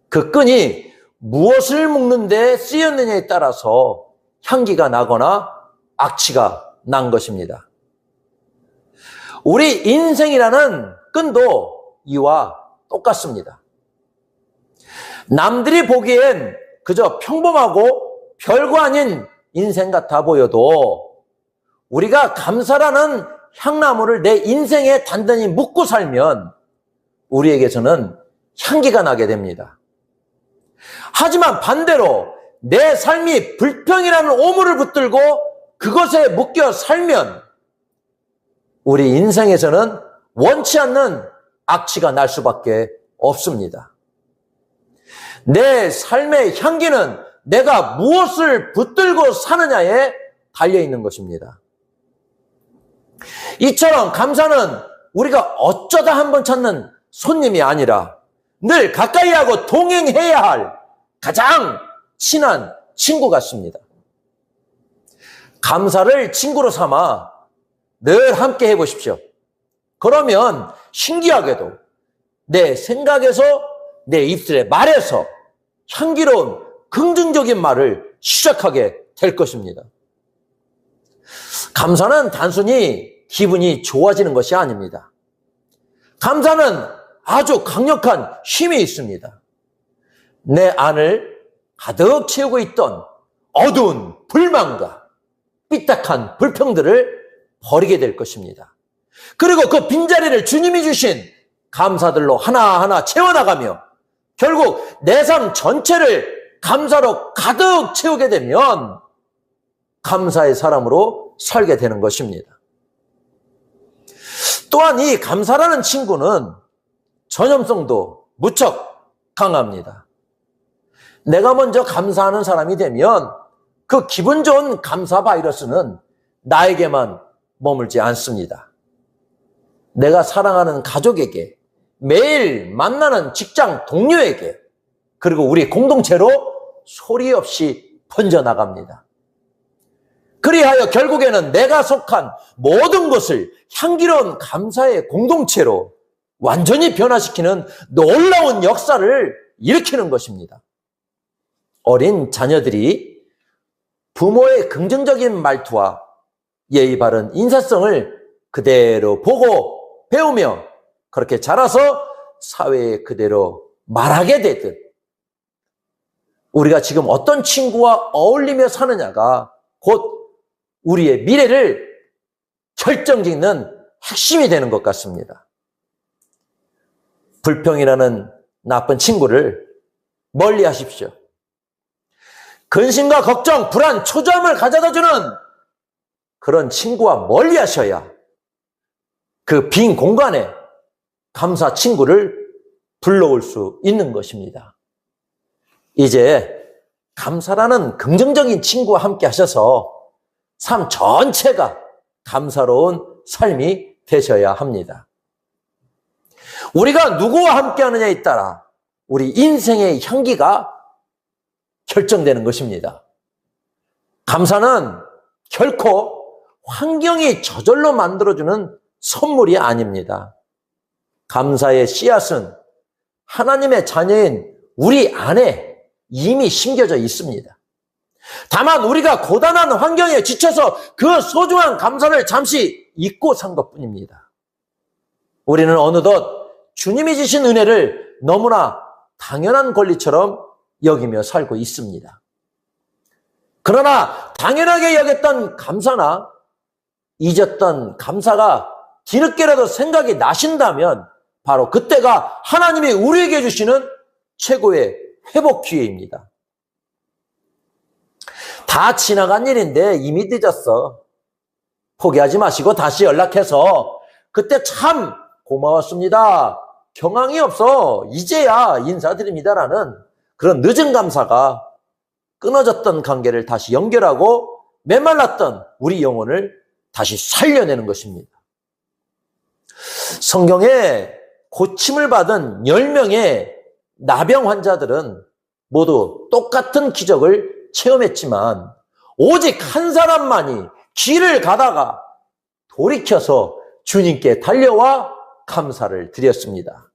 그 끈이 무엇을 묶는 데 쓰였느냐에 따라서 향기가 나거나 악취가 난 것입니다. 우리 인생이라는 끈도 이와 똑같습니다. 남들이 보기엔 그저 평범하고 별거 아닌 인생 같아 보여도 우리가 감사라는 향나무를 내 인생에 단단히 묶고 살면 우리에게서는 향기가 나게 됩니다. 하지만 반대로 내 삶이 불평이라는 오물을 붙들고 그것에 묶여 살면 우리 인생에서는 원치 않는 악취가 날 수밖에 없습니다. 내 삶의 향기는 내가 무엇을 붙들고 사느냐에 달려있는 것입니다. 이처럼 감사는 우리가 어쩌다 한번 찾는 손님이 아니라 늘 가까이 하고 동행해야 할 가장 친한 친구 같습니다. 감사를 친구로 삼아 늘 함께 해보십시오. 그러면 신기하게도 내 생각에서 내 입술에 말에서 향기로운 긍정적인 말을 시작하게 될 것입니다. 감사는 단순히 기분이 좋아지는 것이 아닙니다. 감사는 아주 강력한 힘이 있습니다. 내 안을 가득 채우고 있던 어두운 불만과 삐딱한 불평들을 버리게 될 것입니다. 그리고 그 빈자리를 주님이 주신 감사들로 하나하나 채워나가며 결국 내 삶 전체를 감사로 가득 채우게 되면 감사의 사람으로 살게 되는 것입니다. 또한 이 감사라는 친구는 전염성도 무척 강합니다. 내가 먼저 감사하는 사람이 되면 그 기분 좋은 감사 바이러스는 나에게만 머물지 않습니다. 내가 사랑하는 가족에게, 매일 만나는 직장 동료에게, 그리고 우리 공동체로 소리 없이 번져나갑니다. 그리하여 결국에는 내가 속한 모든 것을 향기로운 감사의 공동체로 완전히 변화시키는 놀라운 역사를 일으키는 것입니다. 어린 자녀들이 부모의 긍정적인 말투와 예의 바른 인사성을 그대로 보고 배우며 그렇게 자라서 사회에 그대로 말하게 되듯 우리가 지금 어떤 친구와 어울리며 사느냐가 곧 우리의 미래를 결정짓는 핵심이 되는 것 같습니다. 불평이라는 나쁜 친구를 멀리 하십시오. 근심과 걱정, 불안, 초조함을 가져다주는 그런 친구와 멀리 하셔야 그 빈 공간에 감사 친구를 불러올 수 있는 것입니다. 이제 감사라는 긍정적인 친구와 함께 하셔서 삶 전체가 감사로운 삶이 되셔야 합니다. 우리가 누구와 함께 하느냐에 따라 우리 인생의 향기가 결정되는 것입니다. 감사는 결코 환경이 저절로 만들어주는 선물이 아닙니다. 감사의 씨앗은 하나님의 자녀인 우리 안에 이미 심겨져 있습니다. 다만 우리가 고단한 환경에 지쳐서 그 소중한 감사를 잠시 잊고 산 것뿐입니다. 우리는 어느덧 주님이 주신 은혜를 너무나 당연한 권리처럼 여기며 살고 있습니다. 그러나 당연하게 여겼던 감사나 잊었던 감사가 뒤늦게라도 생각이 나신다면 바로 그때가 하나님이 우리에게 주시는 최고의 회복 기회입니다. 다 지나간 일인데 이미 늦었어. 포기하지 마시고 다시 연락해서 그때 참 고마웠습니다. 경황이 없어. 이제야 인사드립니다라는 그런 늦은 감사가 끊어졌던 관계를 다시 연결하고 메말랐던 우리 영혼을 다시 살려내는 것입니다. 성경에 고침을 받은 10명의 나병 환자들은 모두 똑같은 기적을 체험했지만 오직 한 사람만이 길을 가다가 돌이켜서 주님께 달려와 감사를 드렸습니다.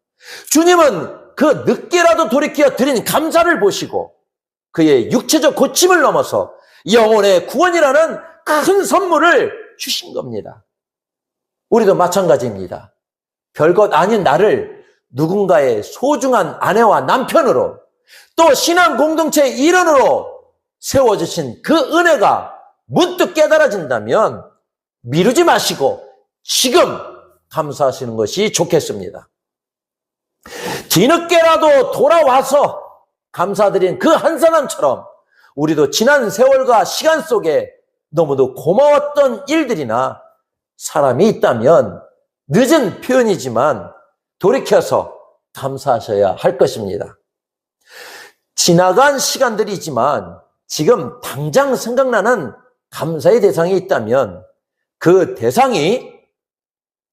주님은 그 늦게라도 돌이켜 드린 감사를 보시고 그의 육체적 고침을 넘어서 영혼의 구원이라는 큰 선물을 주신 겁니다. 우리도 마찬가지입니다. 별것 아닌 나를 누군가의 소중한 아내와 남편으로 또 신앙 공동체의 일원으로 세워주신 그 은혜가 문득 깨달아진다면 미루지 마시고 지금 감사하시는 것이 좋겠습니다. 뒤늦게라도 돌아와서 감사드린 그 한 사람처럼 우리도 지난 세월과 시간 속에 너무도 고마웠던 일들이나 사람이 있다면 늦은 표현이지만 돌이켜서 감사하셔야 할 것입니다. 지나간 시간들이지만 지금 당장 생각나는 감사의 대상이 있다면 그 대상이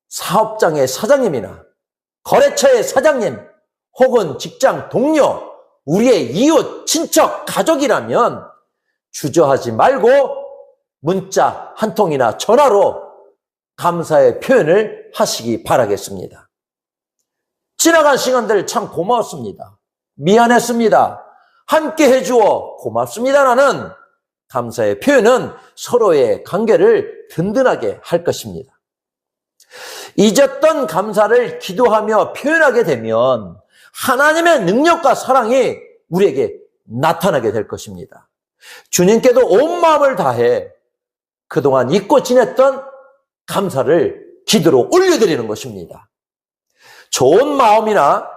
사업장의 사장님이나 거래처의 사장님 혹은 직장 동료, 우리의 이웃, 친척, 가족이라면 주저하지 말고 문자 한 통이나 전화로 감사의 표현을 하시기 바라겠습니다. 지나간 시간들 참 고마웠습니다. 미안했습니다. 함께 해주어 고맙습니다라는 감사의 표현은 서로의 관계를 든든하게 할 것입니다. 잊었던 감사를 기도하며 표현하게 되면 하나님의 능력과 사랑이 우리에게 나타나게 될 것입니다. 주님께도 온 마음을 다해 그동안 잊고 지냈던 감사를 기도로 올려드리는 것입니다. 좋은 마음이나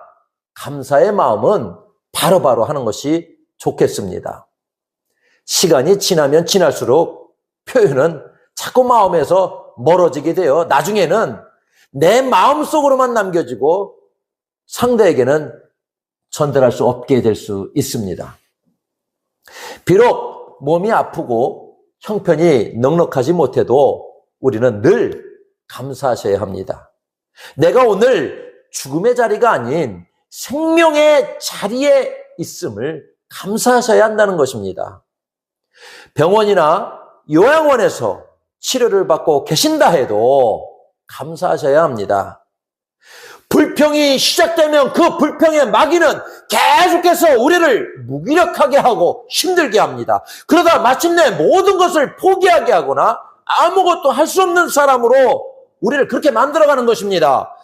감사의 마음은 바로바로 하는 것이 좋겠습니다. 시간이 지나면 지날수록 표현은 자꾸 마음에서 멀어지게 되어 나중에는 내 마음속으로만 남겨지고 상대에게는 전달할 수 없게 될 수 있습니다. 비록 몸이 아프고 형편이 넉넉하지 못해도 우리는 늘 감사하셔야 합니다. 내가 오늘 죽음의 자리가 아닌 생명의 자리에 있음을 감사하셔야 한다는 것입니다. 병원이나 요양원에서 치료를 받고 계신다 해도 감사하셔야 합니다. 불평이 시작되면 그 불평의 마귀는 계속해서 우리를 무기력하게 하고 힘들게 합니다. 그러다 마침내 모든 것을 포기하게 하거나 아무것도 할 수 없는 사람으로 우리를 그렇게 만들어가는 것입니다.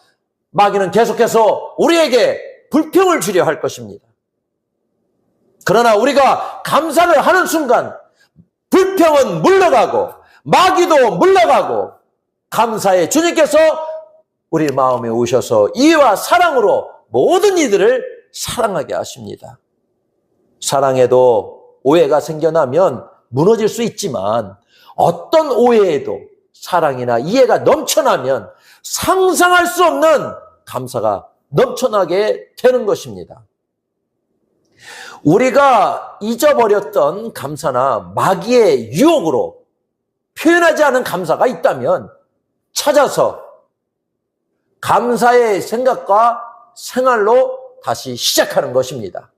마귀는 계속해서 우리에게 불평을 주려 할 것입니다. 그러나 우리가 감사를 하는 순간 불평은 물러가고 마귀도 물러가고 감사의 주님께서 우리 마음에 오셔서 이와 사랑으로 모든 이들을 사랑하게 하십니다. 사랑에도 오해가 생겨나면 무너질 수 있지만 어떤 오해에도 사랑이나 이해가 넘쳐나면 상상할 수 없는 감사가 넘쳐나게 되는 것입니다. 우리가 잊어버렸던 감사나 마귀의 유혹으로 표현하지 않은 감사가 있다면 찾아서 감사의 생각과 생활로 다시 시작하는 것입니다.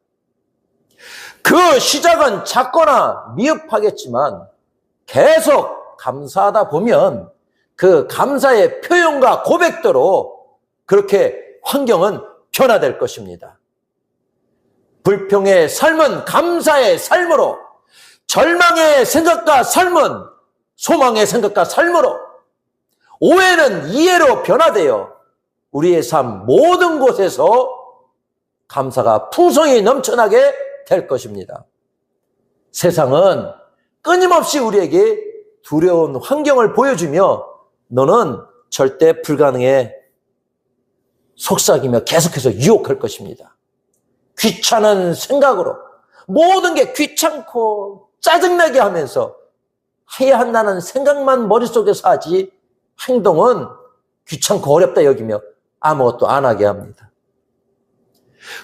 그 시작은 작거나 미흡하겠지만 계속 감사하다 보면 그 감사의 표현과 고백대로 그렇게 환경은 변화될 것입니다. 불평의 삶은 감사의 삶으로, 절망의 생각과 삶은 소망의 생각과 삶으로, 오해는 이해로 변화되어 우리의 삶 모든 곳에서 감사가 풍성히 넘쳐나게 될 것입니다. 세상은 끊임없이 우리에게 두려운 환경을 보여주며 너는 절대 불가능해 속삭이며 계속해서 유혹할 것입니다. 귀찮은 생각으로 모든 게 귀찮고 짜증나게 하면서 해야 한다는 생각만 머릿속에서 하지 행동은 귀찮고 어렵다 여기며 아무것도 안 하게 합니다.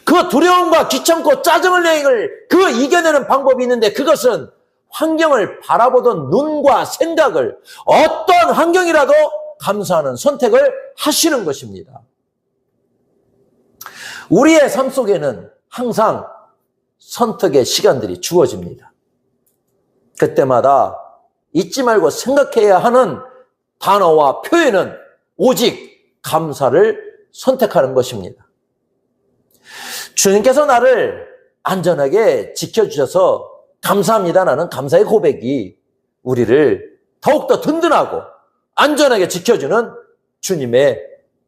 그 두려움과 귀찮고 짜증을 내를 그 이겨내는 방법이 있는데 그것은 환경을 바라보던 눈과 생각을 어떤 환경이라도 감사하는 선택을 하시는 것입니다. 우리의 삶 속에는 항상 선택의 시간들이 주어집니다. 그때마다 잊지 말고 생각해야 하는 단어와 표현은 오직 감사를 선택하는 것입니다. 주님께서 나를 안전하게 지켜주셔서 감사합니다라는 감사의 고백이 우리를 더욱더 든든하고 안전하게 지켜주는 주님의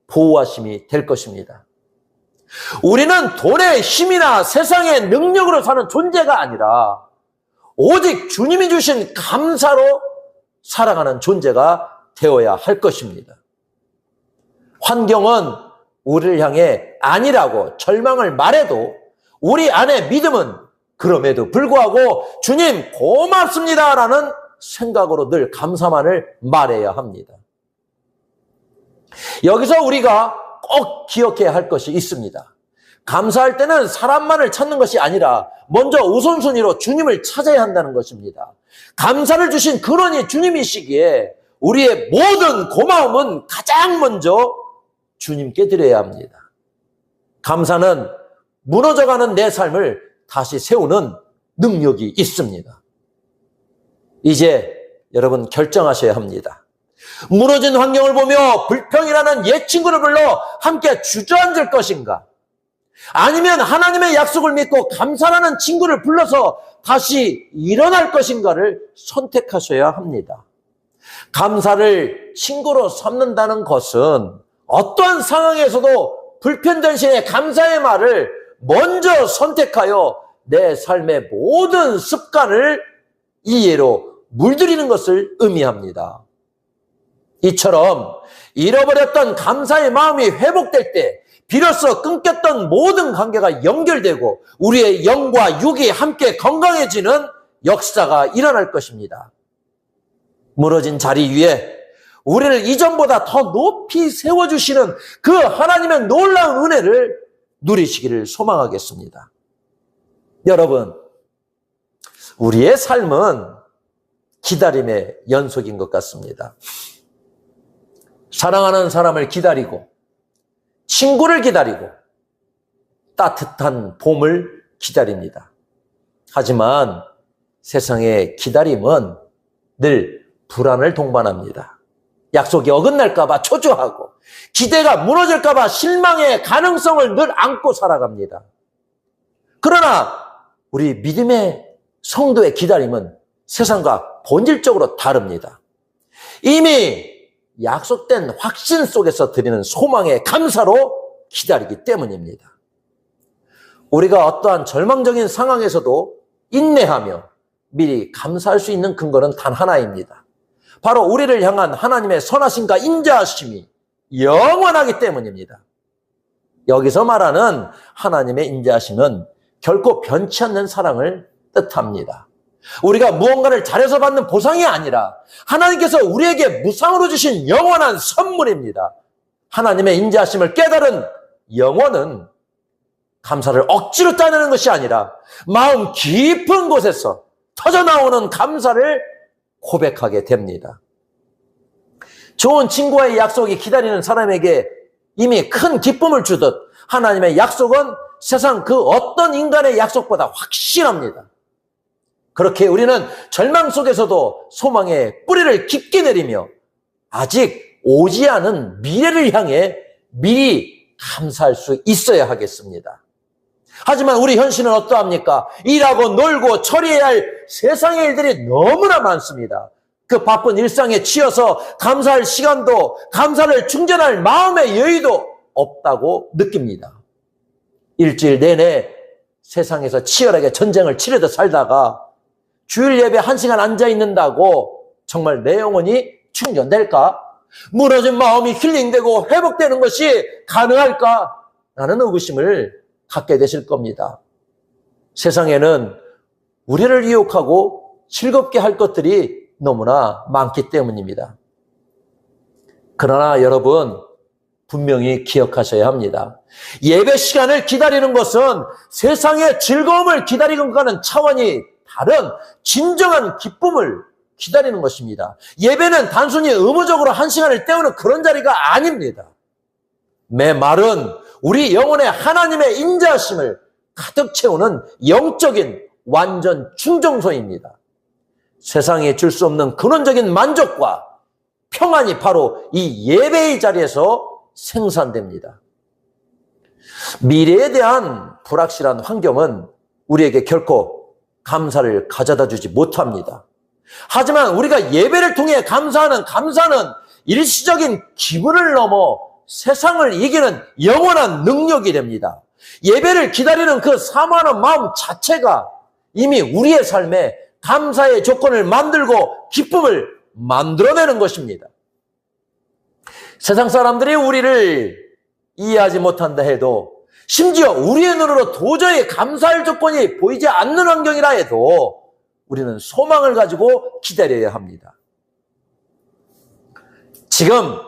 보호하심이 될 것입니다. 우리는 돈의 힘이나 세상의 능력으로 사는 존재가 아니라 오직 주님이 주신 감사로 살아가는 존재가 되어야 할 것입니다. 환경은 우리를 향해 아니라고 절망을 말해도 우리 안에 믿음은 그럼에도 불구하고 주님 고맙습니다라는 생각으로 늘 감사만을 말해야 합니다. 여기서 우리가 꼭 기억해야 할 것이 있습니다. 감사할 때는 사람만을 찾는 것이 아니라 먼저 우선순위로 주님을 찾아야 한다는 것입니다. 감사를 주신 근원이 주님이시기에 우리의 모든 고마움은 가장 먼저 주님께 드려야 합니다. 감사는 무너져가는 내 삶을 다시 세우는 능력이 있습니다. 이제 여러분 결정하셔야 합니다. 무너진 환경을 보며 불평이라는 옛 친구를 불러 함께 주저앉을 것인가? 아니면 하나님의 약속을 믿고 감사라는 친구를 불러서 다시 일어날 것인가를 선택하셔야 합니다. 감사를 친구로 삼는다는 것은 어떠한 상황에서도 불편 대신에 감사의 말을 먼저 선택하여 내 삶의 모든 습관을 이해로 물들이는 것을 의미합니다. 이처럼 잃어버렸던 감사의 마음이 회복될 때 비로소 끊겼던 모든 관계가 연결되고 우리의 영과 육이 함께 건강해지는 역사가 일어날 것입니다. 무너진 자리 위에 우리를 이전보다 더 높이 세워주시는 그 하나님의 놀라운 은혜를 누리시기를 소망하겠습니다. 여러분, 우리의 삶은 기다림의 연속인 것 같습니다. 사랑하는 사람을 기다리고 친구를 기다리고 따뜻한 봄을 기다립니다. 하지만 세상의 기다림은 늘 불안을 동반합니다. 약속이 어긋날까 봐 초조하고 기대가 무너질까 봐 실망의 가능성을 늘 안고 살아갑니다. 그러나 우리 믿음의 성도의 기다림은 세상과 본질적으로 다릅니다. 이미 약속된 확신 속에서 드리는 소망의 감사로 기다리기 때문입니다. 우리가 어떠한 절망적인 상황에서도 인내하며 미리 감사할 수 있는 근거는 단 하나입니다. 바로 우리를 향한 하나님의 선하심과 인자하심이 영원하기 때문입니다. 여기서 말하는 하나님의 인자하심은 결코 변치 않는 사랑을 뜻합니다. 우리가 무언가를 잘해서 받는 보상이 아니라 하나님께서 우리에게 무상으로 주신 영원한 선물입니다. 하나님의 인자하심을 깨달은 영혼은 감사를 억지로 따내는 것이 아니라 마음 깊은 곳에서 터져나오는 감사를 고백하게 됩니다. 좋은 친구와의 약속이 기다리는 사람에게 이미 큰 기쁨을 주듯 하나님의 약속은 세상 그 어떤 인간의 약속보다 확실합니다. 그렇게 우리는 절망 속에서도 소망의 뿌리를 깊게 내리며 아직 오지 않은 미래를 향해 미리 감사할 수 있어야 하겠습니다. 하지만 우리 현실은 어떠합니까? 일하고 놀고 처리해야 할 세상의 일들이 너무나 많습니다. 그 바쁜 일상에 치여서 감사할 시간도 감사를 충전할 마음의 여유도 없다고 느낍니다. 일주일 내내 세상에서 치열하게 전쟁을 치르듯 살다가 주일 예배 1시간 앉아 있는다고 정말 내 영혼이 충전될까? 무너진 마음이 힐링되고 회복되는 것이 가능할까? 라는 의구심을 갖게 되실 겁니다. 세상에는 우리를 유혹하고 즐겁게 할 것들이 너무나 많기 때문입니다. 그러나 여러분, 분명히 기억하셔야 합니다. 예배 시간을 기다리는 것은 세상의 즐거움을 기다리는 것과는 차원이 다른 진정한 기쁨을 기다리는 것입니다. 예배는 단순히 의무적으로 1시간을 때우는 그런 자리가 아닙니다. 내 말은 우리 영혼의 하나님의 인자하심을 가득 채우는 영적인 완전 충정소입니다. 세상에 줄 수 없는 근원적인 만족과 평안이 바로 이 예배의 자리에서 생산됩니다. 미래에 대한 불확실한 환경은 우리에게 결코 감사를 가져다 주지 못합니다. 하지만 우리가 예배를 통해 감사는 일시적인 기분을 넘어 세상을 이기는 영원한 능력이 됩니다. 예배를 기다리는 그 사모하는 마음 자체가 이미 우리의 삶에 감사의 조건을 만들고 기쁨을 만들어내는 것입니다. 세상 사람들이 우리를 이해하지 못한다 해도, 심지어 우리의 눈으로 도저히 감사할 조건이 보이지 않는 환경이라 해도 우리는 소망을 가지고 기다려야 합니다. 지금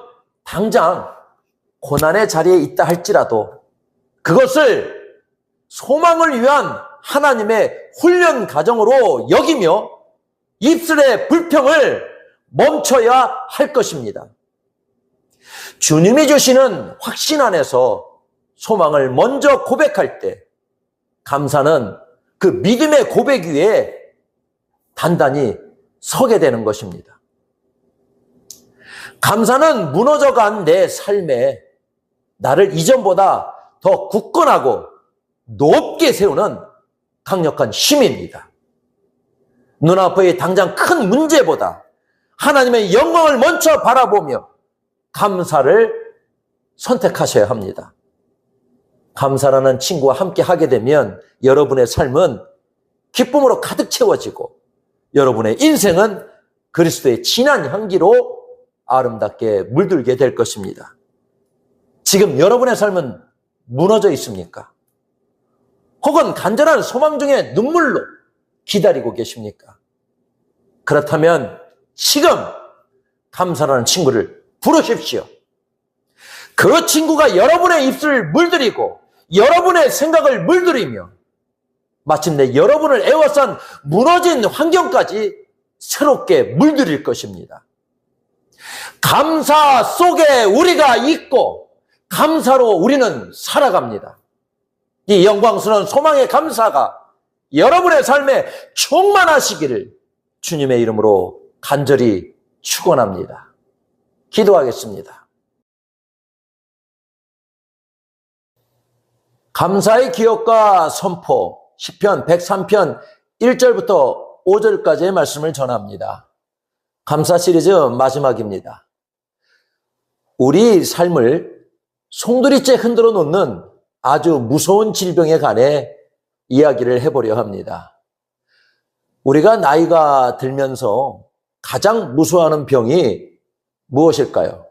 당장 고난의 자리에 있다 할지라도 그것을 소망을 위한 하나님의 훈련 과정으로 여기며 입술의 불평을 멈춰야 할 것입니다. 주님이 주시는 확신 안에서 소망을 먼저 고백할 때 감사는 그 믿음의 고백 위에 단단히 서게 되는 것입니다. 감사는 무너져간 내 삶에 나를 이전보다 더 굳건하고 높게 세우는 강력한 힘입니다. 눈앞의 당장 큰 문제보다 하나님의 영광을 먼저 바라보며 감사를 선택하셔야 합니다. 감사라는 친구와 함께 하게 되면 여러분의 삶은 기쁨으로 가득 채워지고 여러분의 인생은 그리스도의 진한 향기로 아름답게 물들게 될 것입니다. 지금 여러분의 삶은 무너져 있습니까? 혹은 간절한 소망 중에 눈물로 기다리고 계십니까? 그렇다면 지금 감사라는 친구를 부르십시오. 그 친구가 여러분의 입술을 물들이고 여러분의 생각을 물들이며 마침내 여러분을 애워싼 무너진 환경까지 새롭게 물들일 것입니다. 감사 속에 우리가 있고 감사로 우리는 살아갑니다. 이 영광스러운 소망의 감사가 여러분의 삶에 충만하시기를 주님의 이름으로 간절히 축원합니다. 기도하겠습니다. 감사의 기억과 선포, 시편 103편 1절부터 5절까지의 말씀을 전합니다. 감사 시리즈 마지막입니다. 우리 삶을 송두리째 흔들어 놓는 아주 무서운 질병에 관해 이야기를 해보려 합니다. 우리가 나이가 들면서 가장 무서워하는 병이 무엇일까요?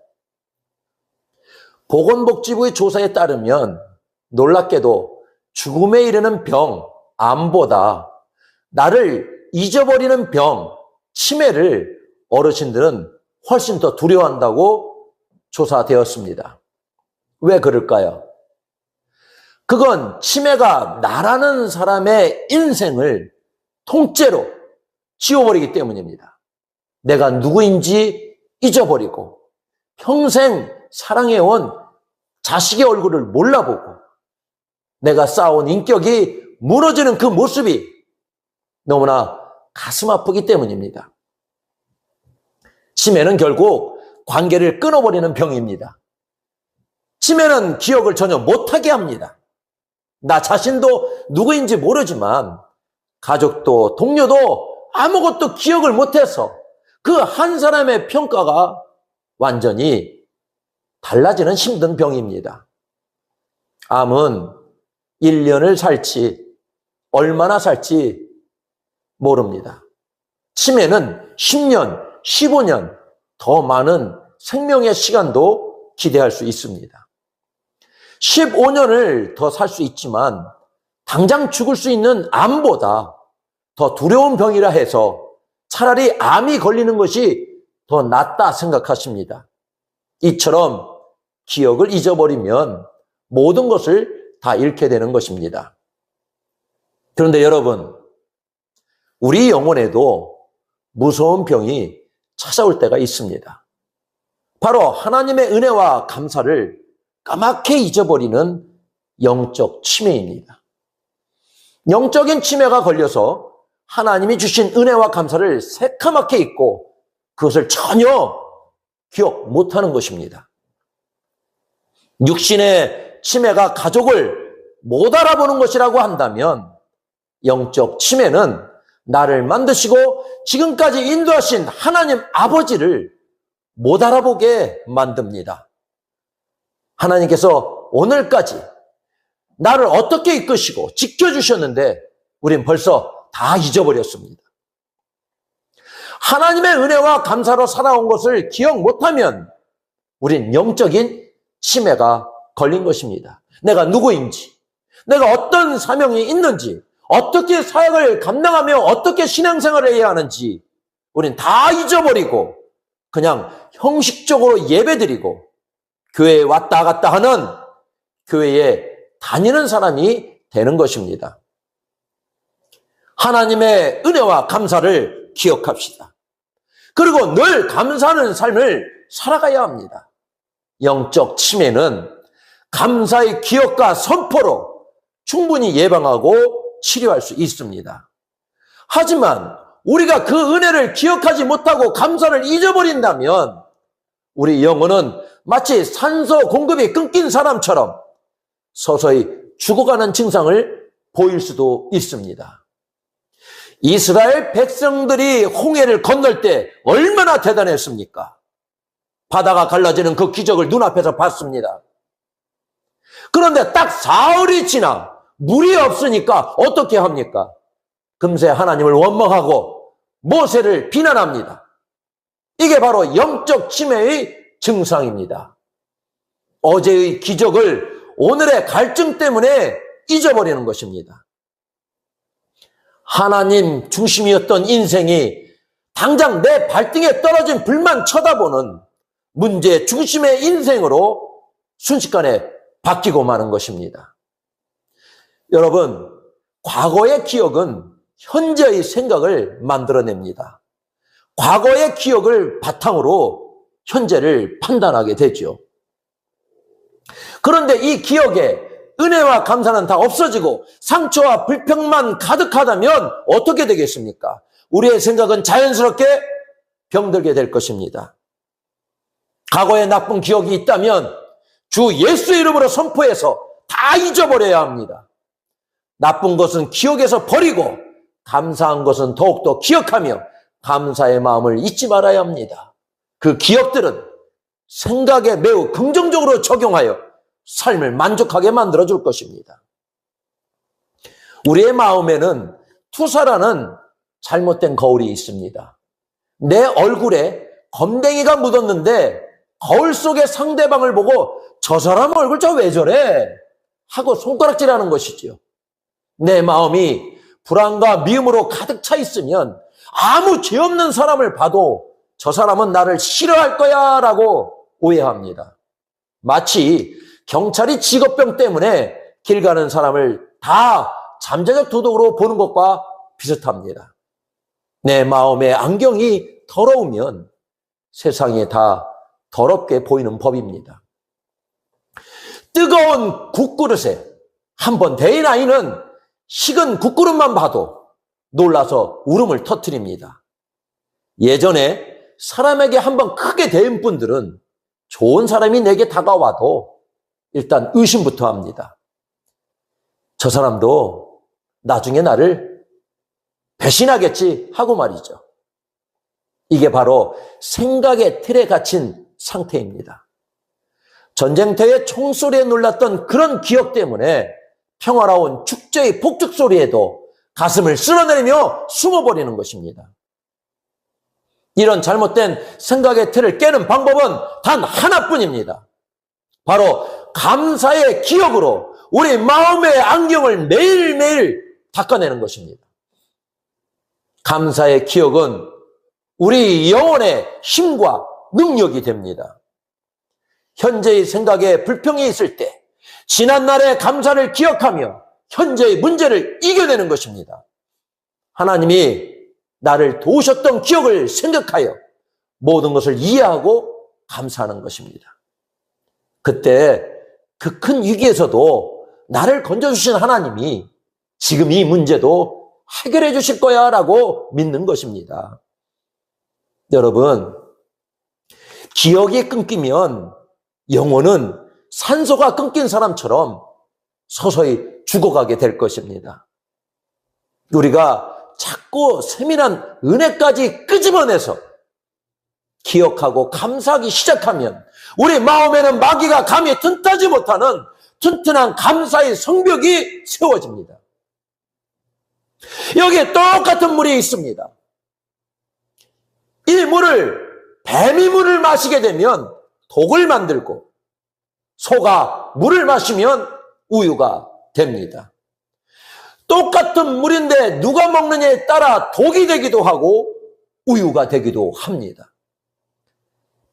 보건복지부의 조사에 따르면 놀랍게도 죽음에 이르는 병, 암보다 나를 잊어버리는 병, 치매를 어르신들은 훨씬 더 두려워한다고 조사되었습니다. 왜 그럴까요? 그건 치매가 나라는 사람의 인생을 통째로 지워버리기 때문입니다. 내가 누구인지 잊어버리고 평생 사랑해온 자식의 얼굴을 몰라보고 내가 쌓아온 인격이 무너지는 그 모습이 너무나 가슴 아프기 때문입니다. 치매는 결국 관계를 끊어버리는 병입니다. 치매는 기억을 전혀 못하게 합니다. 나 자신도 누구인지 모르지만 가족도 동료도 아무것도 기억을 못해서 그 한 사람의 평가가 완전히 달라지는 힘든 병입니다. 암은 1년을 살지 얼마나 살지 모릅니다. 치매는 10년, 15년 더 많은 생명의 시간도 기대할 수 있습니다. 15년을 더 살 수 있지만 당장 죽을 수 있는 암보다 더 두려운 병이라 해서 차라리 암이 걸리는 것이 더 낫다 생각하십니다. 이처럼 기억을 잊어버리면 모든 것을 다 잃게 되는 것입니다. 그런데 여러분, 우리 영혼에도 무서운 병이 찾아올 때가 있습니다. 바로 하나님의 은혜와 감사를 까맣게 잊어버리는 영적 치매입니다. 영적인 치매가 걸려서 하나님이 주신 은혜와 감사를 새카맣게 잊고 그것을 전혀 기억 못하는 것입니다. 육신의 치매가 가족을 못 알아보는 것이라고 한다면 영적 치매는 나를 만드시고 지금까지 인도하신 하나님 아버지를 못 알아보게 만듭니다. 하나님께서 오늘까지 나를 어떻게 이끄시고 지켜주셨는데 우린 벌써 다 잊어버렸습니다. 하나님의 은혜와 감사로 살아온 것을 기억 못하면 우린 영적인 치매가 걸린 것입니다. 내가 누구인지, 내가 어떤 사명이 있는지, 어떻게 사역을 감당하며 어떻게 신앙생활을 해야 하는지 우린 다 잊어버리고 그냥 형식적으로 예배드리고 교회에 왔다 갔다 하는 교회에 다니는 사람이 되는 것입니다. 하나님의 은혜와 감사를 기억합시다. 그리고 늘 감사하는 삶을 살아가야 합니다. 영적 치매는 감사의 기억과 선포로 충분히 예방하고 치료할 수 있습니다. 하지만 우리가 그 은혜를 기억하지 못하고 감사를 잊어버린다면 우리 영혼은 마치 산소 공급이 끊긴 사람처럼 서서히 죽어가는 증상을 보일 수도 있습니다. 이스라엘 백성들이 홍해를 건널 때 얼마나 대단했습니까? 바다가 갈라지는 그 기적을 눈앞에서 봤습니다. 그런데 딱 사흘이 지나 물이 없으니까 어떻게 합니까? 금세 하나님을 원망하고 모세를 비난합니다. 이게 바로 영적 치매의 증상입니다. 어제의 기적을 오늘의 갈증 때문에 잊어버리는 것입니다. 하나님 중심이었던 인생이 당장 내 발등에 떨어진 불만 쳐다보는 문제 중심의 인생으로 순식간에 바뀌고 마는 것입니다. 여러분, 과거의 기억은 현재의 생각을 만들어냅니다. 과거의 기억을 바탕으로 현재를 판단하게 되죠. 그런데 이 기억에 은혜와 감사는 다 없어지고 상처와 불평만 가득하다면 어떻게 되겠습니까? 우리의 생각은 자연스럽게 병들게 될 것입니다. 과거에 나쁜 기억이 있다면 주 예수의 이름으로 선포해서 다 잊어버려야 합니다. 나쁜 것은 기억에서 버리고 감사한 것은 더욱더 기억하며 감사의 마음을 잊지 말아야 합니다. 그 기억들은 생각에 매우 긍정적으로 적용하여 삶을 만족하게 만들어줄 것입니다. 우리의 마음에는 투사라는 잘못된 거울이 있습니다. 내 얼굴에 검댕이가 묻었는데 거울 속의 상대방을 보고 저 사람 얼굴 저 왜 저래? 하고 손가락질하는 것이지요. 내 마음이 불안과 미움으로 가득 차 있으면 아무 죄 없는 사람을 봐도 저 사람은 나를 싫어할 거야 라고 오해합니다. 마치 경찰이 직업병 때문에 길 가는 사람을 다 잠재적 도덕으로 보는 것과 비슷합니다. 내 마음의 안경이 더러우면 세상이 다 더럽게 보이는 법입니다. 뜨거운 국그릇에 한번 데인 아이는 식은 국그릇만 봐도 놀라서 울음을 터뜨립니다. 예전에 사람에게 한번 크게 데인 분들은 좋은 사람이 내게 다가와도 일단 의심부터 합니다. 저 사람도 나중에 나를 배신하겠지 하고 말이죠. 이게 바로 생각의 틀에 갇힌 상태입니다. 전쟁터의 총소리에 놀랐던 그런 기억 때문에 평화로운 축제의 폭죽 소리에도 가슴을 쓸어내리며 숨어버리는 것입니다. 이런 잘못된 생각의 틀을 깨는 방법은 단 하나뿐입니다. 바로 감사의 기억으로 우리 마음의 안경을 매일매일 닦아내는 것입니다. 감사의 기억은 우리 영혼의 힘과 능력이 됩니다. 현재의 생각에 불평이 있을 때 지난날의 감사를 기억하며 현재의 문제를 이겨내는 것입니다. 하나님이 나를 도우셨던 기억을 생각하여 모든 것을 이해하고 감사하는 것입니다. 그때 그 큰 위기에서도 나를 건져주신 하나님이 지금 이 문제도 해결해 주실 거야 라고 믿는 것입니다. 여러분, 기억이 끊기면 영혼은 산소가 끊긴 사람처럼 서서히 죽어가게 될 것입니다. 우리가 자꾸 세밀한 은혜까지 끄집어내서 기억하고 감사하기 시작하면 우리 마음에는 마귀가 감히 틈타지 못하는 튼튼한 감사의 성벽이 세워집니다. 여기에 똑같은 물이 있습니다. 이 물을, 뱀이 물을 마시게 되면 독을 만들고 소가 물을 마시면 우유가 됩니다. 똑같은 물인데 누가 먹느냐에 따라 독이 되기도 하고 우유가 되기도 합니다.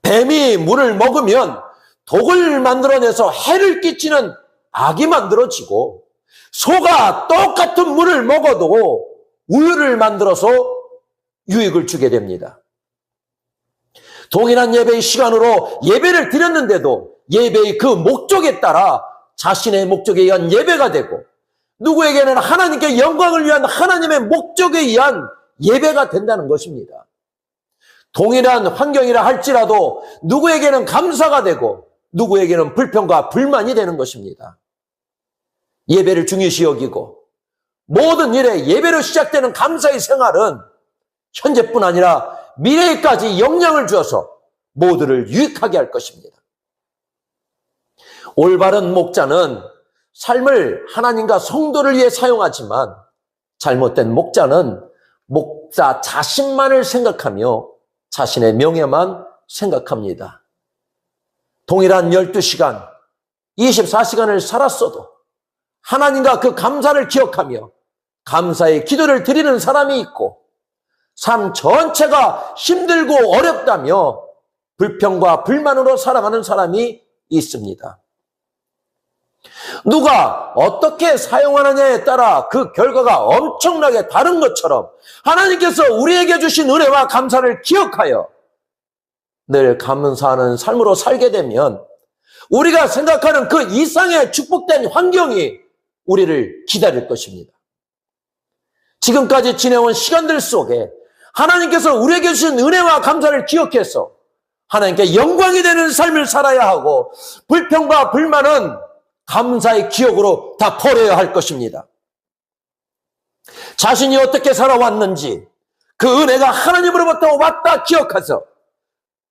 뱀이 물을 먹으면 독을 만들어내서 해를 끼치는 악이 만들어지고, 소가 똑같은 물을 먹어도 우유를 만들어서 유익을 주게 됩니다. 동일한 예배의 시간으로 예배를 드렸는데도 예배의 그 목적에 따라 자신의 목적에 의한 예배가 되고, 누구에게는 하나님께 영광을 위한 하나님의 목적에 의한 예배가 된다는 것입니다. 동일한 환경이라 할지라도 누구에게는 감사가 되고 누구에게는 불평과 불만이 되는 것입니다. 예배를 중요시 여기고 모든 일에 예배로 시작되는 감사의 생활은 현재뿐 아니라 미래에까지 영향을 주어서 모두를 유익하게 할 것입니다. 올바른 목자는 삶을 하나님과 성도를 위해 사용하지만, 잘못된 목자는 목자 자신만을 생각하며 자신의 명예만 생각합니다. 동일한 12시간, 24시간을 살았어도 하나님과 그 감사를 기억하며 감사의 기도를 드리는 사람이 있고, 삶 전체가 힘들고 어렵다며 불평과 불만으로 살아가는 사람이 있습니다. 누가 어떻게 사용하느냐에 따라 그 결과가 엄청나게 다른 것처럼 하나님께서 우리에게 주신 은혜와 감사를 기억하여 늘 감사하는 삶으로 살게 되면 우리가 생각하는 그 이상의 축복된 환경이 우리를 기다릴 것입니다. 지금까지 지내온 시간들 속에 하나님께서 우리에게 주신 은혜와 감사를 기억해서 하나님께 영광이 되는 삶을 살아야 하고, 불평과 불만은 감사의 기억으로 다 버려야 할 것입니다. 자신이 어떻게 살아왔는지 그 은혜가 하나님으로부터 왔다 기억해서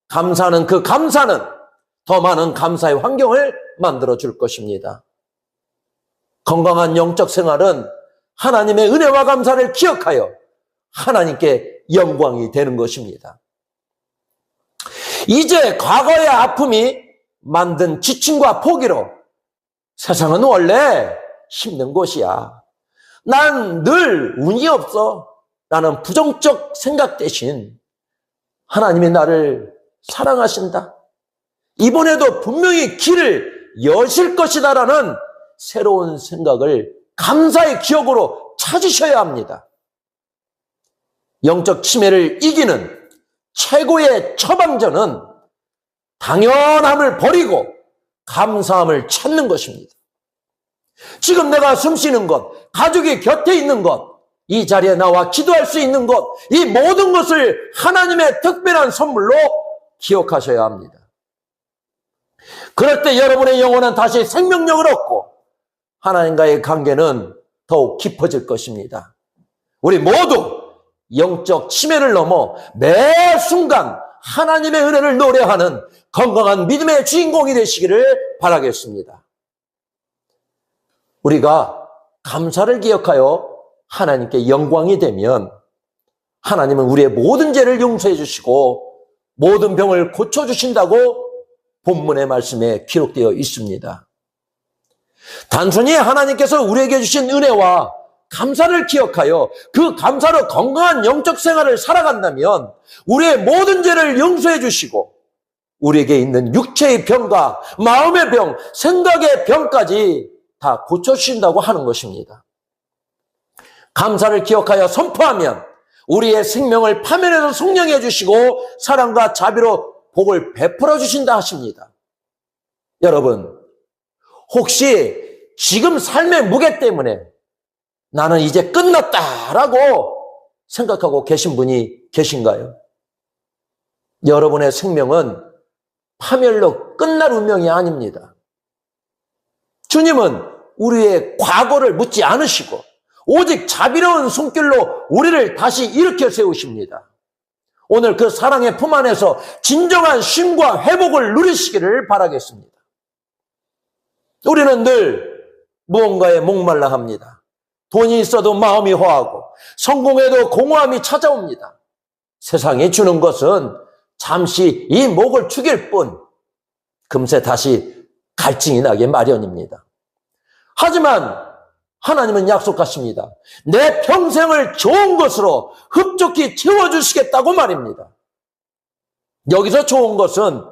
감사하는 그 감사는 더 많은 감사의 환경을 만들어 줄 것입니다. 건강한 영적 생활은 하나님의 은혜와 감사를 기억하여 하나님께 영광이 되는 것입니다. 이제 과거의 아픔이 만든 지침과 포기로 세상은 원래 힘든 곳이야, 난 늘 운이 없어 라는 부정적 생각 대신 하나님이 나를 사랑하신다, 이번에도 분명히 길을 여실 것이다 라는 새로운 생각을 감사의 기억으로 찾으셔야 합니다. 영적 치매를 이기는 최고의 처방전은 당연함을 버리고 감사함을 찾는 것입니다. 지금 내가 숨쉬는 것, 가족이 곁에 있는 것, 이 자리에 나와 기도할 수 있는 것, 이 모든 것을 하나님의 특별한 선물로 기억하셔야 합니다. 그럴 때 여러분의 영혼은 다시 생명력을 얻고 하나님과의 관계는 더욱 깊어질 것입니다. 우리 모두 영적 치매를 넘어 매 순간 하나님의 은혜를 노래하는 건강한 믿음의 주인공이 되시기를 바라겠습니다. 우리가 감사를 기억하여 하나님께 영광이 되면 하나님은 우리의 모든 죄를 용서해 주시고 모든 병을 고쳐주신다고 본문의 말씀에 기록되어 있습니다. 단순히 하나님께서 우리에게 주신 은혜와 감사를 기억하여 그 감사로 건강한 영적 생활을 살아간다면 우리의 모든 죄를 용서해 주시고 우리에게 있는 육체의 병과 마음의 병, 생각의 병까지 다 고쳐주신다고 하는 것입니다. 감사를 기억하여 선포하면 우리의 생명을 파멸해서 성령해 주시고 사랑과 자비로 복을 베풀어 주신다 하십니다. 여러분, 혹시 지금 삶의 무게 때문에 나는 이제 끝났다라고 생각하고 계신 분이 계신가요? 여러분의 생명은 파멸로 끝날 운명이 아닙니다. 주님은 우리의 과거를 묻지 않으시고 오직 자비로운 손길로 우리를 다시 일으켜 세우십니다. 오늘 그 사랑의 품 안에서 진정한 쉼과 회복을 누리시기를 바라겠습니다. 우리는 늘 무언가에 목말라 합니다. 돈이 있어도 마음이 허하고 성공해도 공허함이 찾아옵니다. 세상이 주는 것은 잠시 이 목을 축일 뿐 금세 다시 갈증이 나게 마련입니다. 하지만 하나님은 약속하십니다. 내 평생을 좋은 것으로 흡족히 채워주시겠다고 말입니다. 여기서 좋은 것은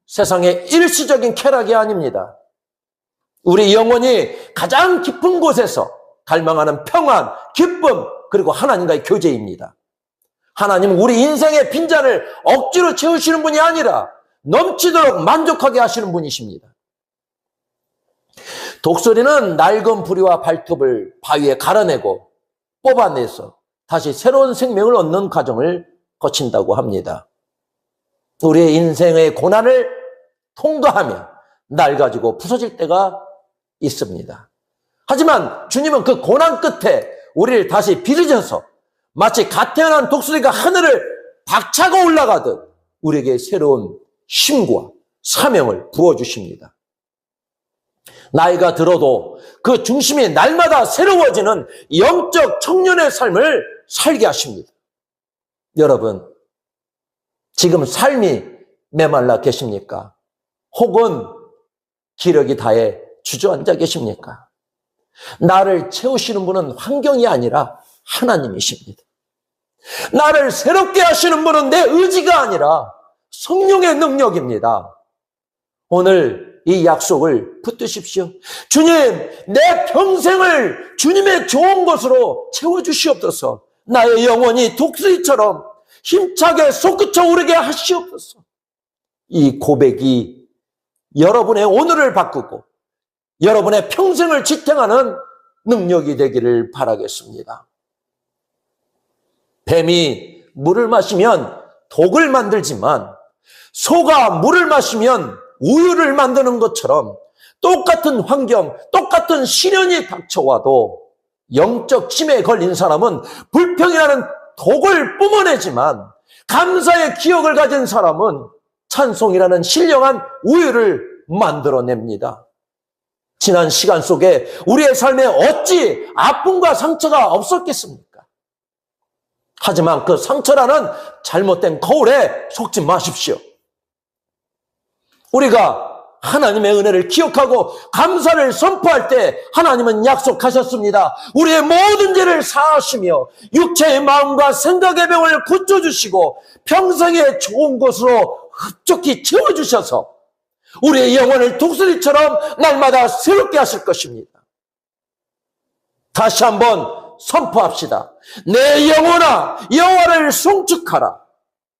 세상의 일시적인 쾌락이 아닙니다. 우리 영혼이 가장 깊은 곳에서 갈망하는 평안, 기쁨, 그리고 하나님과의 교제입니다. 하나님은 우리 인생의 빈잔을 억지로 채우시는 분이 아니라 넘치도록 만족하게 하시는 분이십니다. 독수리는 낡은 부리와 발톱을 바위에 갈아내고 뽑아내서 다시 새로운 생명을 얻는 과정을 거친다고 합니다. 우리의 인생의 고난을 통과하며 낡아지고 부서질 때가 있습니다. 하지만 주님은 그 고난 끝에 우리를 다시 빚으셔서 마치 갓 태어난 독수리가 하늘을 박차고 올라가듯 우리에게 새로운 힘과 사명을 부어주십니다. 나이가 들어도 그 중심이 날마다 새로워지는 영적 청년의 삶을 살게 하십니다. 여러분, 지금 삶이 메말라 계십니까? 혹은 기력이 다해 주저앉아 계십니까? 나를 채우시는 분은 환경이 아니라 하나님이십니다. 나를 새롭게 하시는 분은 내 의지가 아니라 성령의 능력입니다. 오늘 이 약속을 붙드십시오. 주님, 내 평생을 주님의 좋은 것으로 채워주시옵소서. 나의 영혼이 독수리처럼 힘차게 솟구쳐 오르게 하시옵소서. 이 고백이 여러분의 오늘을 바꾸고 여러분의 평생을 지탱하는 능력이 되기를 바라겠습니다. 뱀이 물을 마시면 독을 만들지만 소가 물을 마시면 우유를 만드는 것처럼 똑같은 환경, 똑같은 시련이 닥쳐와도 영적 침에 걸린 사람은 불평이라는 독을 뿜어내지만 감사의 기억을 가진 사람은 찬송이라는 신령한 우유를 만들어냅니다. 지난 시간 속에 우리의 삶에 어찌 아픔과 상처가 없었겠습니까? 하지만 그 상처라는 잘못된 거울에 속지 마십시오. 우리가 하나님의 은혜를 기억하고 감사를 선포할 때 하나님은 약속하셨습니다. 우리의 모든 죄를 사하시며 육체의 마음과 생각의 병을 고쳐주시고 평생에 좋은 것으로 흡족히 채워주셔서 우리의 영혼을 독수리처럼 날마다 새롭게 하실 것입니다. 다시 한번 선포합시다. 내 영혼아, 여호와를 송축하라.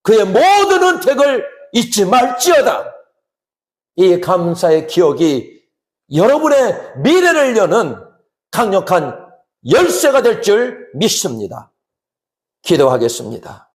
그의 모든 은택을 잊지 말지어다. 이 감사의 기억이 여러분의 미래를 여는 강력한 열쇠가 될 줄 믿습니다. 기도하겠습니다.